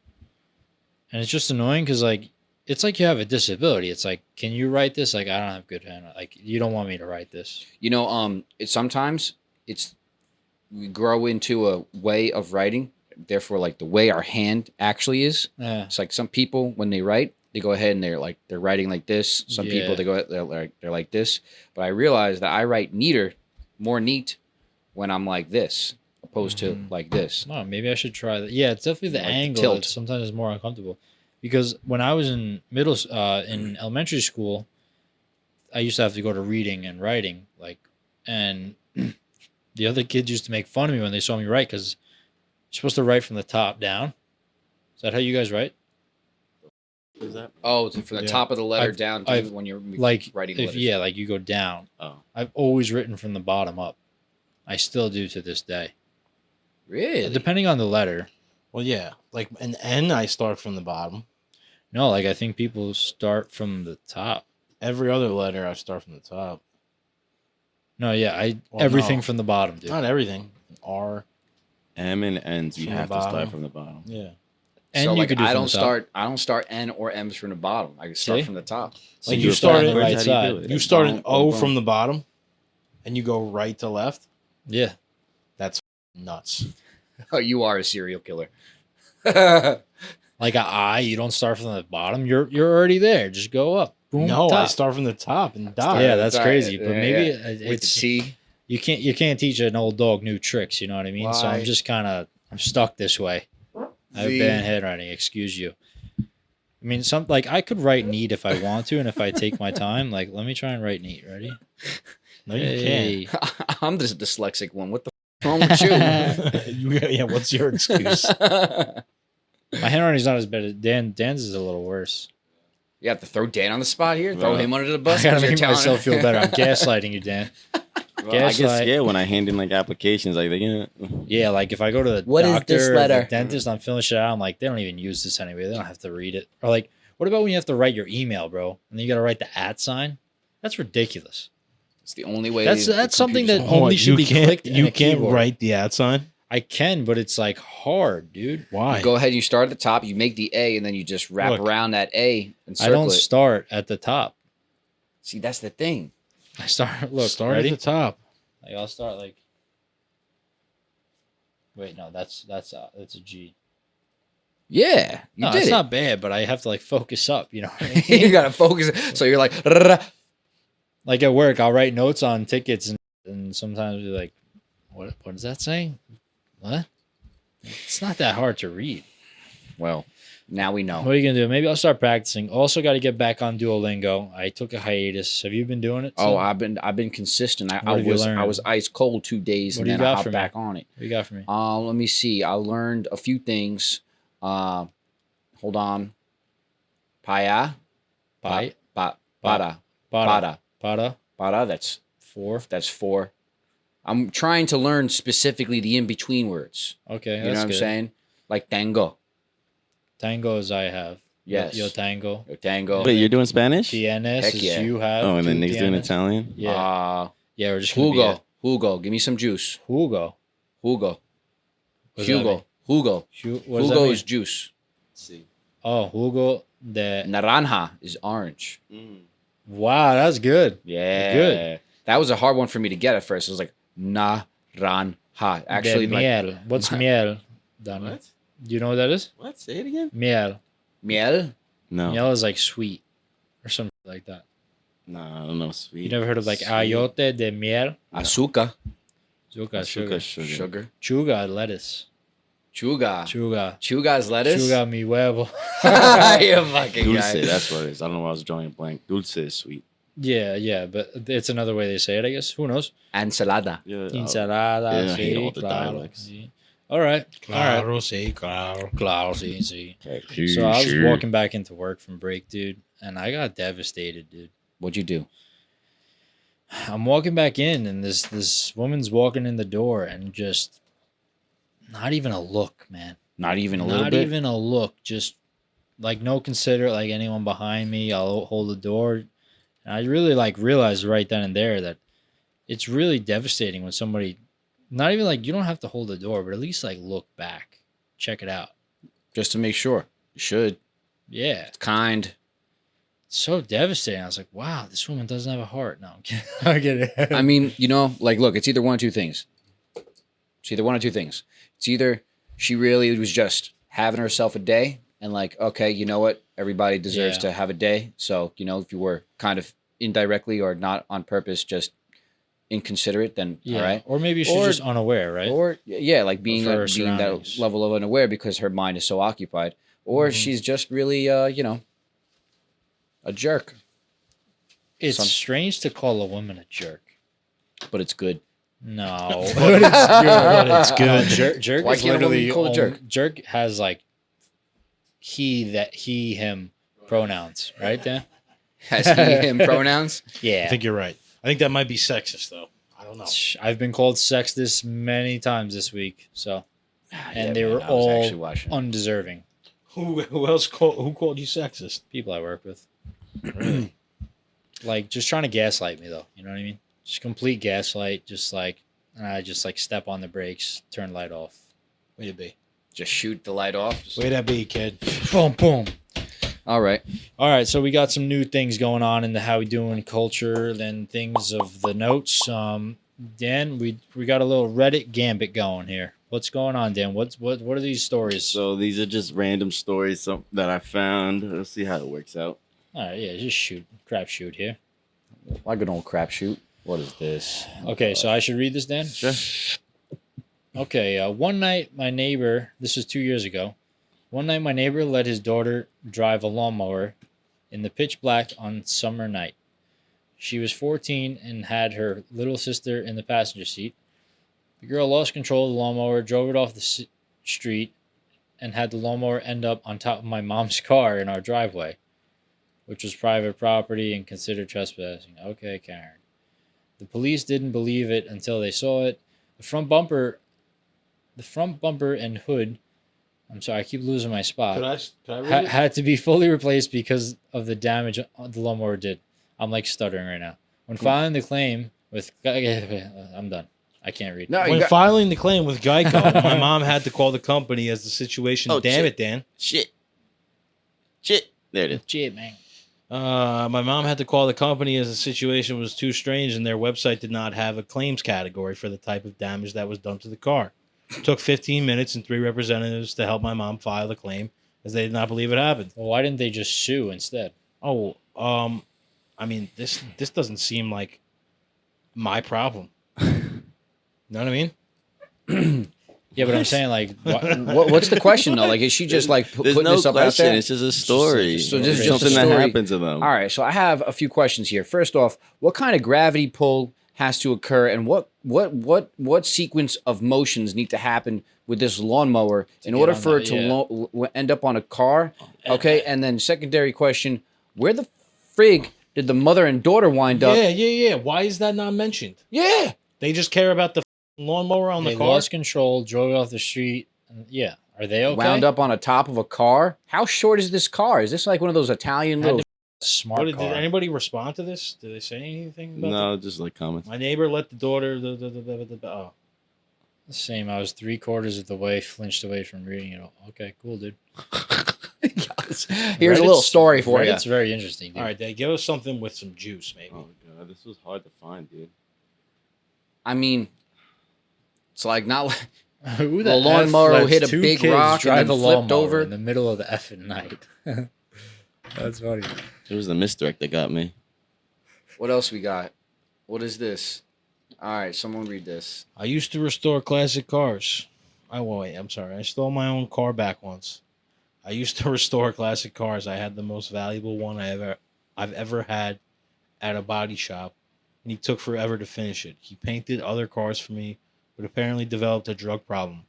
and it's just annoying because like it's like you have a disability. It's like, can you write this? Like I don't have good handwriting. Like you don't want me to write this. You know, sometimes we grow into a way of writing. Therefore, like the way our hand actually is. Yeah. It's like some people when they write, they go ahead and they're writing like this. Some people they're like this. But I realize that I write more neat when I'm like this, opposed to like this. Oh, maybe I should try that. Yeah, it's definitely the Like the angle. tilt. That sometimes is more uncomfortable. Because when I was in in elementary school, I used to have to go to reading and writing, and the other kids used to make fun of me when they saw me write because you're supposed to write from the top down. Is that how you guys write? What is that? Oh, it's from the top of the letter down to I've- when you're Like writing if letters. like you go down. Oh. I've always written from the bottom up. I still do to this day. Really? Depending on the letter. Well, yeah. Like an N, I start from the bottom. No, like I think people start from the top. Every other letter, I start from the top. No, yeah, Well, everything no. from the bottom, dude. Not everything. R. M and N's, you From the have to start bottom. from the bottom. Yeah. And so you like could do I from don't the top. start I don't start N or M's from the bottom. I can start See? from the top. Like you're you started on the right backwards, how do side. do it? You start an Boom, O boom, boom. from the bottom, and you go right to left. Yeah. That's nuts. Oh, you are a serial killer. Like a I, you don't start from the bottom. You're already there. Just go up. Boom. No, I top. start from the top and die. Yeah, that's Sorry. crazy. But Yeah, maybe yeah. With it's T. you can't teach an old dog new tricks. You know what I mean? So Why? I'm just I'm stuck this way. I have Z. bad handwriting. Excuse you. I mean, I could write neat if I want to, and if I take my time. Like, let me try and write neat. Ready? No, you Hey. I'm the dyslexic one. What the f- wrong with you? can't. Yeah, what's your excuse? My handwriting's not as bad as Dan's is a little worse. You have to throw Dan on the spot here. Throw Well, him under the I bus. gotta 'cause you're make telling- myself feel better. I'm gaslighting you, Dan. Well, I guess Gaslight. yeah. When I hand in like applications, like Yeah, like if I go to the What is doctor this or letter? the dentist, I'm filling shit out. I'm like, they don't even use this anyway. They don't have to read it. Or like, what about when you have to write your email, bro? And then you got to write the @ sign? That's ridiculous. it's the only way. That's the something computers- that only should be clicked in You a can't keyboard. write the @ sign. I can, but it's like hard, dude. Why? You go ahead. You start at the top. You make the A, and then you just wrap Look, around that A and I circle don't it. start at the top. See, that's the thing. I start. Look, Start ready? at the top. Like I'll start like. Wait, no, that's a G. Yeah, you No, did it's it. not bad, but I have to like focus up. You know what I mean? You gotta focus. So you're like, Like at work, I'll write notes on tickets, and sometimes you're like, what does that say? What? It's not that hard to read. well, now we What know. are you gonna do? Maybe I'll start practicing. Also, got to get back on Duolingo. I took a hiatus. Have you been doing it? Oh, Tim? I've been consistent. I have you learned? was ice cold 2 days, What and do you then I got hopped for me? back on it. What do you got for me? Let me see. I learned a few things. Hold on. Paya. Pai, Para. para, Para. para. Para. That's 4. 4. I'm trying to learn specifically the in between words. Okay, You that's know what I'm good. saying? Like tango. Tangos I have. Yes. Yo tango. Yo tango. Wait, you're doing Spanish? Tienes Heck is yeah. you have. Oh, and then Tú Nick's doing tienes. Italian. Yeah. Yeah, we're just gonna be Hugo. Hugo. Give me some juice. Hugo. Hugo. What does that mean? Hugo. Hugo. What does that Hugo mean? is juice. See. Oh, Hugo de. Naranja is orange. Wow, that's good. Yeah. Good. That was a hard one for me to get at first. It was like naranja. Actually, De like miel. What's miel, Dani? What? Do you know what that is? What? Say it again. Miel. miel. No. Miel is like sweet or something like that. Nah, I don't know. Sweet. You never heard of like Sweet. ayote de miel? Azúcar. Zucca, Sugar. sugar. Chuga, lettuce. Chuga. Chuga. Chuga's lettuce. Chuga mi huevo. You fucking Dulce. guy. That's what it is. I don't know why I was drawing a blank. Dulce is sweet. Yeah, but it's another way they say it, I guess. Who knows? Ensalada. Yeah. Ensalada. yeah, I hate sí, all the claro, dialects. sí. All right. Claro, sí, claro. Claro, sí, sí. So I was walking back into work from break, dude, and I got devastated, dude. What'd you do? I'm walking back in, and this woman's walking in the door, and just not even a look, man. Not even a little Not bit. even a look. Just like no consider like anyone behind me. I'll hold the door. And I really like realized right then and there that it's really devastating when somebody, not even like you don't have to hold the door, but at least like look back, check it out. Just to make sure. You should. Yeah, It's kind. so devastating. I was like, wow, this woman doesn't have a heart. No, I'm kidding. I'm kidding. I mean, like, look, it's either one or two things. It's either she really was just having herself a day and like, okay, you know what? Everybody deserves Yeah. to have a day. So, if you were kind of indirectly or not on purpose, just inconsiderate, then yeah, all right. or maybe she's Or- just unaware, right? Or yeah, like being For her being that surroundings. level of unaware because her mind is so occupied. Or Mhm. she's just really a jerk. It's some- strange to call a woman a jerk. But it's good. No, but it's good. But it's good. Jerk Why is can't a woman literally be called a jerk? Jerk has like he, him pronouns, right? Dan? Has he, him pronouns? Yeah. I think you're right. I think that might be sexist, though. I don't know. I've been called sexist many times this week, so and they man, were I was all actually watching. undeserving. Who else called you sexist? People I work with, Really? like just trying to gaslight me though. You know what I mean? Just complete gaslight. Just like and I just like step on the brakes, turn light off. Way to be. Just shoot the light off. Just- Way to be, kid. Boom, boom. All right. All right, so we got some new things going on in the how we doing culture, then things of the notes. Dan, we got a little Reddit gambit going here. What's going on, Dan? What are these stories? So these are just random stories that I found. Let's see how it works out. All right, yeah, just crap shoot here. Like an old crapshoot. What is this? Okay, so I should read this, Dan. Sure. Okay, one night my neighbor, this was 2 years ago. One night my neighbor let his daughter drive a lawnmower in the pitch black on summer night. She was 14 and had her little sister in the passenger seat. The girl lost control of the lawnmower, drove it off the street, and had the lawnmower end up on top of my mom's car in our driveway, which was private property and considered trespassing. Okay, Karen. The police didn't believe it until they saw it. The front bumper and hood, I'm sorry, I keep losing my spot, Could I read it? had to be fully replaced because of the damage the lawnmower did. I'm like stuttering right now. When filing the claim with... I'm done. I can't read. No, When filing the claim with Geico, my mom had to call the company as the situation. Oh, Damn shit. it, Dan. Shit. There it is. Shit, man. My mom had to call the company as the situation was too strange and their website did not have a claims category for the type of damage that was done to the car. It took 15 minutes and 3 representatives to help my mom file the claim as they did not believe it happened. Well, why didn't they just sue instead? Oh, I mean, this doesn't seem like my problem. Know what I mean? Yeah, but I'm saying like, what's the question though? Like, is she just like There's putting no this up out question. there? It's just a story. So It's this is just a something that story. happened to them. All right, so I have a few questions here. First off, what kind of gravity pull has to occur, and what sequence of motions need to happen with this lawnmower in get order on for that, it to end up on a car? Okay, and then secondary question: where the frig did the mother and daughter wind up? Yeah. Why is that not mentioned? Yeah. They just care about the lawnmower on they the car. lost control, drove it off the street. And yeah, are they okay? Wound up on the top of a car. How short is this car? Is this like one of those Italian Had little? to smart What, did car. anybody respond to this? Did they say anything about No, just like comments. My neighbor let the daughter. Oh, Same. I was 3/4 of the way, flinched away from reading it all. Okay, cool, dude. Here's a little story for you. It's very interesting. Dude. all right. They give us something with some juice, maybe. Oh This was hard to find, dude. I mean, it's like not like Who the F lawnmower lets hit a two big kids rock and drive then a flipped lawnmower over? in the middle of the effing night? That's funny. It was the misdirect that got me. What else we got? What is this? All right, someone read this. I used to restore classic cars. I'm sorry. I stole my own car back once. I used to restore classic cars. I had the most valuable one I've ever had at a body shop, and he took forever to finish it. He painted other cars for me, but apparently developed a drug problem.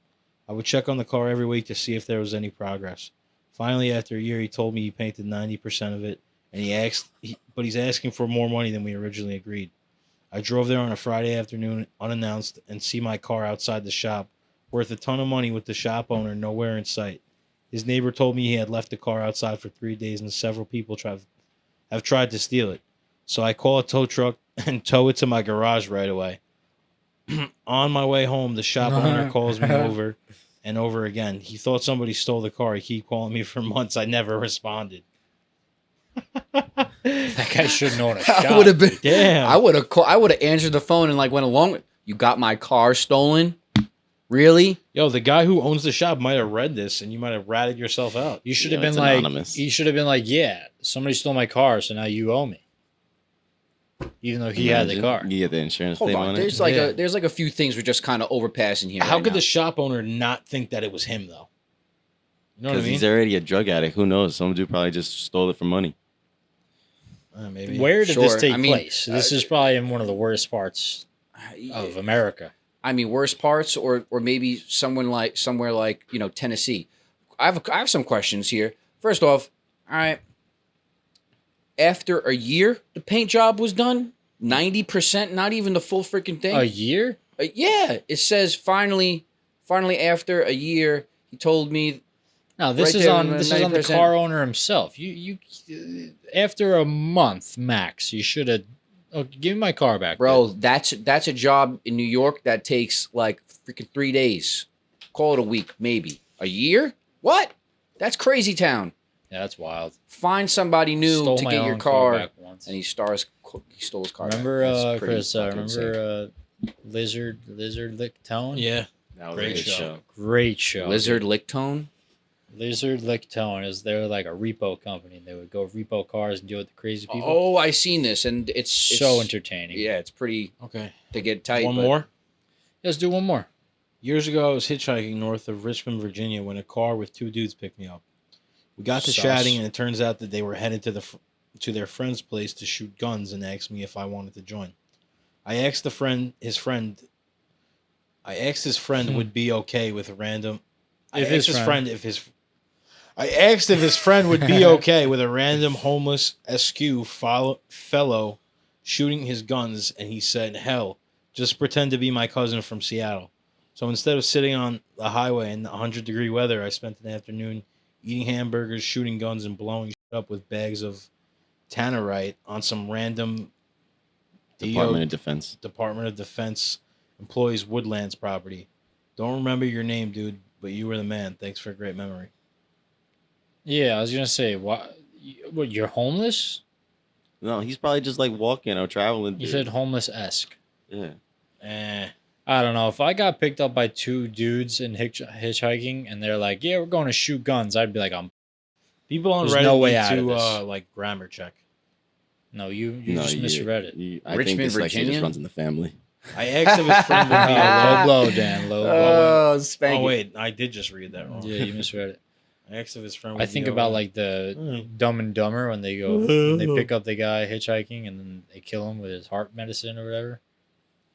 I would check on the car every week to see if there was any progress. Finally, after a year, he told me he painted 90% of it, and but he's asking for more money than we originally agreed. I drove there on a Friday afternoon, unannounced, and see my car outside the shop, worth a ton of money with the shop owner nowhere in sight. His neighbor told me he had left the car outside for 3 days, and several people have tried to steal it. So I call a tow truck and tow it to my garage right away. On my way home, the shop owner calls me over and over again. He thought somebody stole the car. He kept calling me for months. I never responded. That guy shouldn't own a shop. I would have been. Damn. I would have answered the phone and like went along with. You got my car stolen? Really? Yo, the guy who owns the shop might have read this, and you might have ratted yourself out. You should Yeah, have been it's like, anonymous. he should have been like, yeah, somebody stole my car, so now you owe me. Even though he had the car. You get the insurance Hold claim on. on There's it. like Yeah. there's like a few things we're just kind of overpassing here. How right could now. the shop owner not think that it was him, though? You know what I Because mean? he's already a drug addict. Who knows? Some dude probably just stole it for money. Maybe. Where did this Sure. take I mean, place? This is probably in one of the worst parts of America. I mean, worst parts, or maybe somewhere like Tennessee. I have some questions here. First off, all right. After a year, the paint job was done. 90%, not even the full freaking thing. A year? Yeah, it says finally after a year, he told me. No, this Right is there, on this is on the 90%. car owner himself. You after a month max, you should have. Oh, give me my car back, Bro, that's a job in New York that takes like freaking 3 days. Call it a week, maybe. A year? What? That's crazy town. Yeah, that's wild. Find somebody new Stole to my get your own car, back once. and he stole his car. back. Remember, That's pretty Chris? fucking insane. Remember Lizard Lick Tone? Yeah. That was Great a good show. Great show. Lizard dude. Lick Tone? Lizard Lick Tone is they're like a repo company. And they would go repo cars and deal with the crazy people. Oh, I seen this, and it's so entertaining. Yeah, it's pretty Okay. to get tight. One but- more. Let's do one more. Years ago, I was hitchhiking north of Richmond, Virginia, when a car with 2 dudes picked me up. We got to Sus. chatting, and it turns out that they were headed to their friend's place to shoot guns, and asked me if I wanted to join. I asked his friend would be okay with a random. I asked if his friend would be okay with a random homeless SQ fellow shooting his guns, and he said, "Hell, just pretend to be my cousin from Seattle." So instead of sitting on the highway in 100-degree weather, I spent an afternoon eating hamburgers, shooting guns, and blowing shit up with bags of tannerite on some random Department of Defense. Department of Defense employees' Woodlands property. Don't remember your name, dude, but you were the man. Thanks for a great memory. Yeah, I was gonna say, what? You're homeless? No, he's probably just like walking or traveling. You dude. said homeless-esque. Yeah. I don't know. If I got picked up by 2 dudes in hitchhiking and they're like, "Yeah, we're going to shoot guns," I'd be like, People on There's Reddit no way need out of to this. like grammar check. "No, you just misread it." I Richmond, think dyslexia Virginia? just runs in the family. I asked if his friend would be Low okay. blow, Dan. Low blow. spank Oh wait, I did just read that wrong. Yeah, you misread it. I asked if his friend. Would I be think okay. about like the Mm. Dumb and Dumber when they go, when they pick up the guy hitchhiking and then they kill him with his heart medicine or whatever.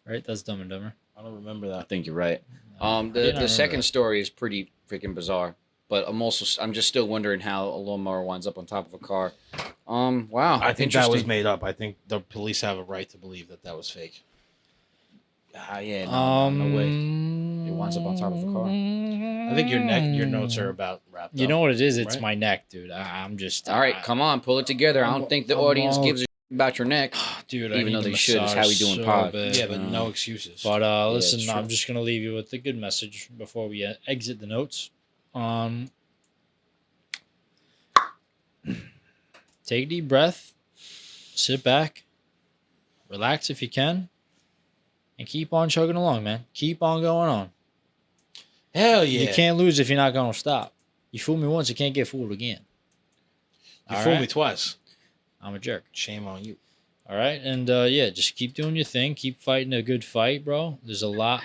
Right? That's Dumb and Dumber. I don't remember I that. think you're right. I did not The remember second that. story is pretty freaking bizarre, but I'm just still wondering how a lawnmower winds up on top of a car. Wow. I think that was interesting. made up. I think the police have a right to believe that was fake. Yeah, no way. It winds up on top of a car. I think your notes are about wrapped up. You know what it is? It's right? my neck, dude. I'm just. All right, come on, pull it together. I don't think the I'm audience all- gives a shit about your neck. dude. Even I though need they a should, it's how we massage doing so pod. bad. Yeah, but no excuses. But listen, it's I'm true. just gonna leave you with a good message before we exit the notes. Take a deep breath, sit back, relax if you can, and keep on chugging along, man. Keep on going on. Hell yeah. You can't lose if you're not going to stop. You fool me once, you can't get fooled again. You fooled me twice. I'm a jerk. Shame on you. All right, and yeah, just keep doing your thing. Keep fighting a good fight, bro. There's a lot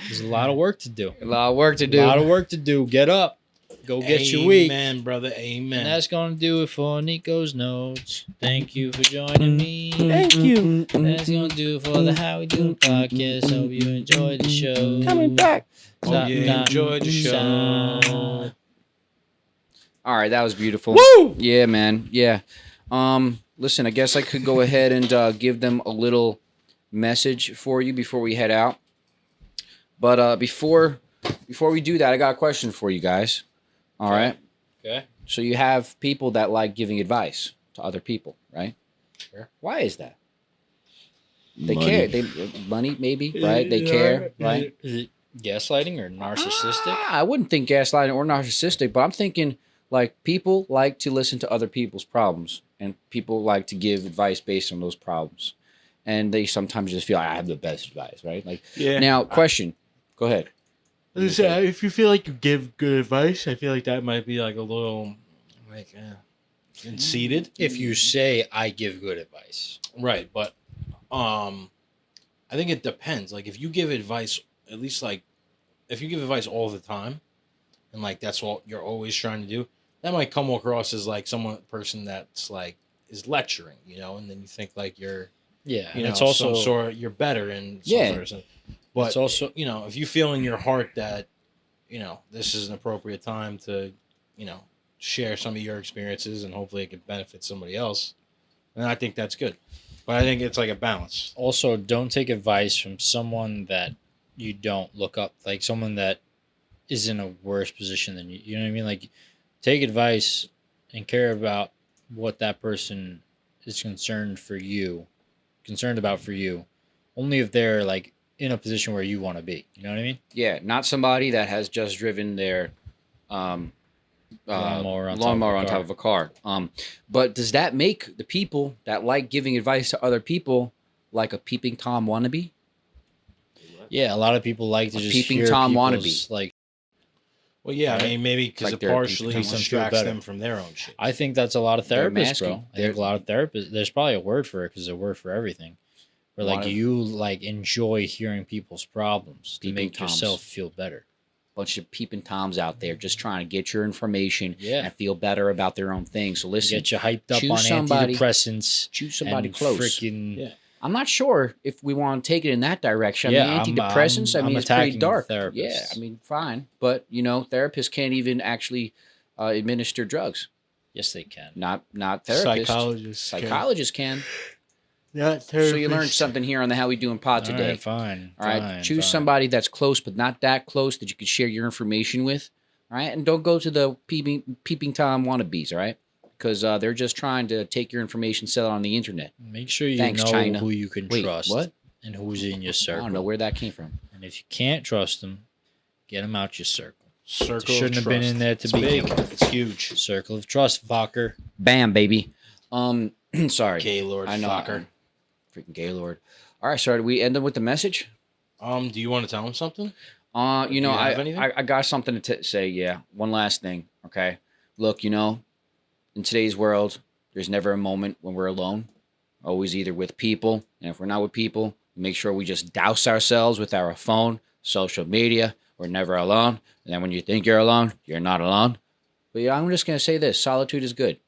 of work to do. A lot of work to do. A lot of work to do. Get up. Go get your week. Amen, brother. Amen. And that's going to do it for Nico's Notes. Thank you for joining me. Thank you. That's going to do it for the How We Doin Podcast. Hope you enjoyed the show. Coming back. Hope you enjoyed the show. All right, that was beautiful. Woo! Yeah, man. Yeah. Listen, I guess I could go ahead and give them a little message for you before we head out. But before we do that, I got a question for you guys. All right. Okay. So you have people that like giving advice to other people, right? Sure. Why is that? They Money. care. Money, maybe, right? They care, right? Is it gaslighting or narcissistic? I wouldn't think gaslighting or narcissistic, but I'm thinking like people like to listen to other people's problems, and people like to give advice based on those problems, and they sometimes just feel I have the best advice, right? Like, Yeah. Now, question. Go ahead. If you feel like you give good advice, I feel like that might be like a little like conceited. If you say I give good advice. Right, but I think it depends. Like if you give advice, at least like if you give advice all the time, and like that's what you're always trying to do, that might come across as like person that's like is lecturing, and then you think like you're It's also some sort you're better in some Yeah. sort of. But it's also if you feel in your heart that this is an appropriate time to share some of your experiences and hopefully it could benefit somebody else, then I think that's good. But I think it's like a balance. also don't take advice from someone that you don't look up, like someone that is in a worse position than you. You know what I mean? Like, take advice and care about what that person is concerned about for you, only if they're like in a position where you want to be. You know what I mean? Yeah, not somebody that has just driven their Lawnmower on top of a car. But does that make the people that like giving advice to other people like a peeping Tom wannabe? Yeah, a lot of people like to A just peeping hear Tom people's, wannabe. like. Well, yeah, Right. I mean, maybe because Like it they're partially becoming distracts better. them from their own shit. I think that's a lot of They're therapists, bro. masking. I think a lot of therapists. There's probably a word for it because there's a word for everything. Where like Lot of- you like enjoy hearing people's problems to Peeping make Toms. yourself feel better. Bunch of peeping Toms out there just trying to get your information Yeah. and feel better about their own thing. So listen, Get you hyped up choose on somebody- antidepressants. choose somebody and close. Freaking, Yeah. I'm not sure if we want to take it in that direction. I Yeah, mean, I'm- antidepressants, I'm it's pretty attacking dark. therapists. Yeah, I mean, fine. But, therapists can't even actually administer drugs. yes, they can. Not therapists. Psychologists. Psychologists can. Not So you learned something here on the How We Doing Pod All today. right, fine. All right, fine, choose fine. somebody that's close, but not that close that you can share your information with. All right, and don't go to the peeping Tom wannabes. All right, because they're just trying to take your information, sell it on the internet. Make sure you Thanks, know China. who you can Wait, trust. what? And who's in your I circle. don't know where that came from. And if you can't trust them, get them out your circle. Circle Shouldn't of have been trust. in there to It's begin big. with. It's huge. Circle of trust, Fokker. Bam, baby. Sorry. Gaylord I know. fucker. Freaking Gaylord. All right, so do we end up with the message? Do you want to tell him something? You you know, have anything? I got something to say. Yeah, one last thing. Okay, look, in today's world, there's never a moment when we're alone. Always either with people, and if we're not with people, make sure we just douse ourselves with our phone, social media. We're never alone. And then when you think you're alone, you're not alone. But yeah, I'm just gonna say this: solitude is good.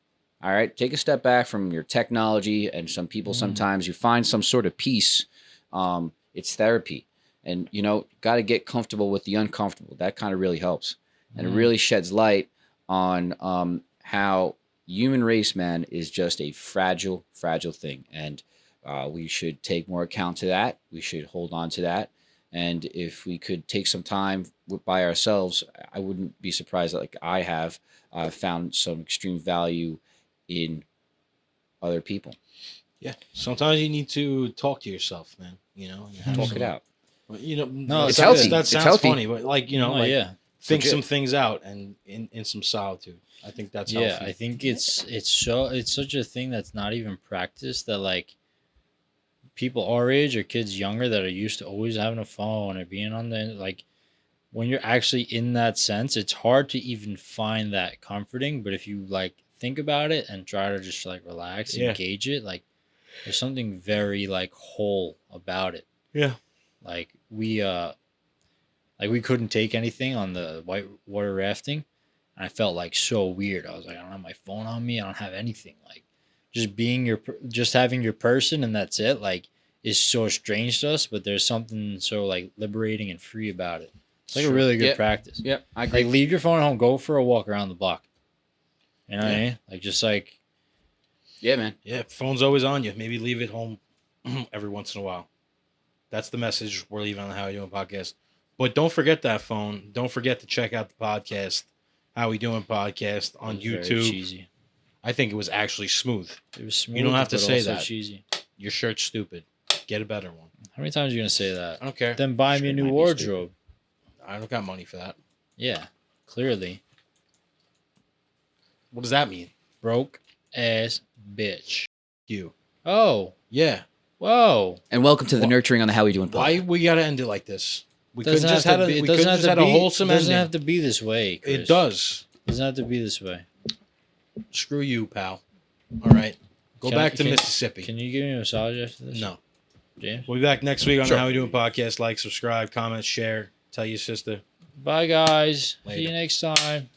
All right, take a step back from your technology, and some people sometimes you find some sort of peace. It's therapy. And, got to get comfortable with the uncomfortable. That kind of really helps. And it really sheds light on how human race, man, is just a fragile, fragile thing. And we should take more account to that. We should hold on to that. And if we could take some time by ourselves, I wouldn't be surprised, like I have found some extreme value in other people. Yeah. Sometimes you need to talk to yourself, man. You have Talk some- it out. No, it's healthy. That It's sounds healthy. funny, but Yeah. think Legit. some things out and in some solitude. I think that's Yeah, healthy. I think it's such a thing that's not even practiced, that like people our age or kids younger that are used to always having a phone or being on the like when you're actually in that sense, it's hard to even find that comforting. But if you like think about it and try to just like relax and gauge it, like there's something very like whole about it. Yeah. Like we couldn't take anything on the whitewater rafting. And I felt like so weird. I was like, I don't have my phone on me. I don't have anything. Like just having your person and that's it. Like is so strange to us, but there's something so like liberating and free about it. It's like a really good practice. Yep, I agree. Like leave your phone at home, go for a walk around the block. You know what I mean? Like just like. Yeah, man. Yeah, phone's always on you. Maybe leave it home every once in a while. That's the message we're leaving on the How We Doing podcast. But don't forget that phone. Don't forget to check out the podcast, How We Doing Podcast on YouTube. Very cheesy. I think it was actually smooth. It was smooth. You don't have to but say also that. Cheesy. Your shirt's stupid. Get a better one. How many times are you gonna say that? I don't care. Then buy me a Shirt new might be wardrobe. I don't got money for that. Yeah, clearly What does that mean? broke ass bitch. You. Oh, Yeah. whoa. And welcome to the Nurturing on the How We Doing Why podcast. we gotta end it like this? We couldn't Doesn't just have had to a be- we it doesn't couldn't have just to had a be- wholesome It doesn't ending. have to be this way, Chris. It does. It doesn't have to be this way. Screw you, pal. All right. Go Can- back to can- Mississippi. Can you give me a massage after this? No. James? We'll be back next week on Sure. the How We Doing Podcast. Like, subscribe, comment, share, tell your sister. Bye, guys. See Later. you next time.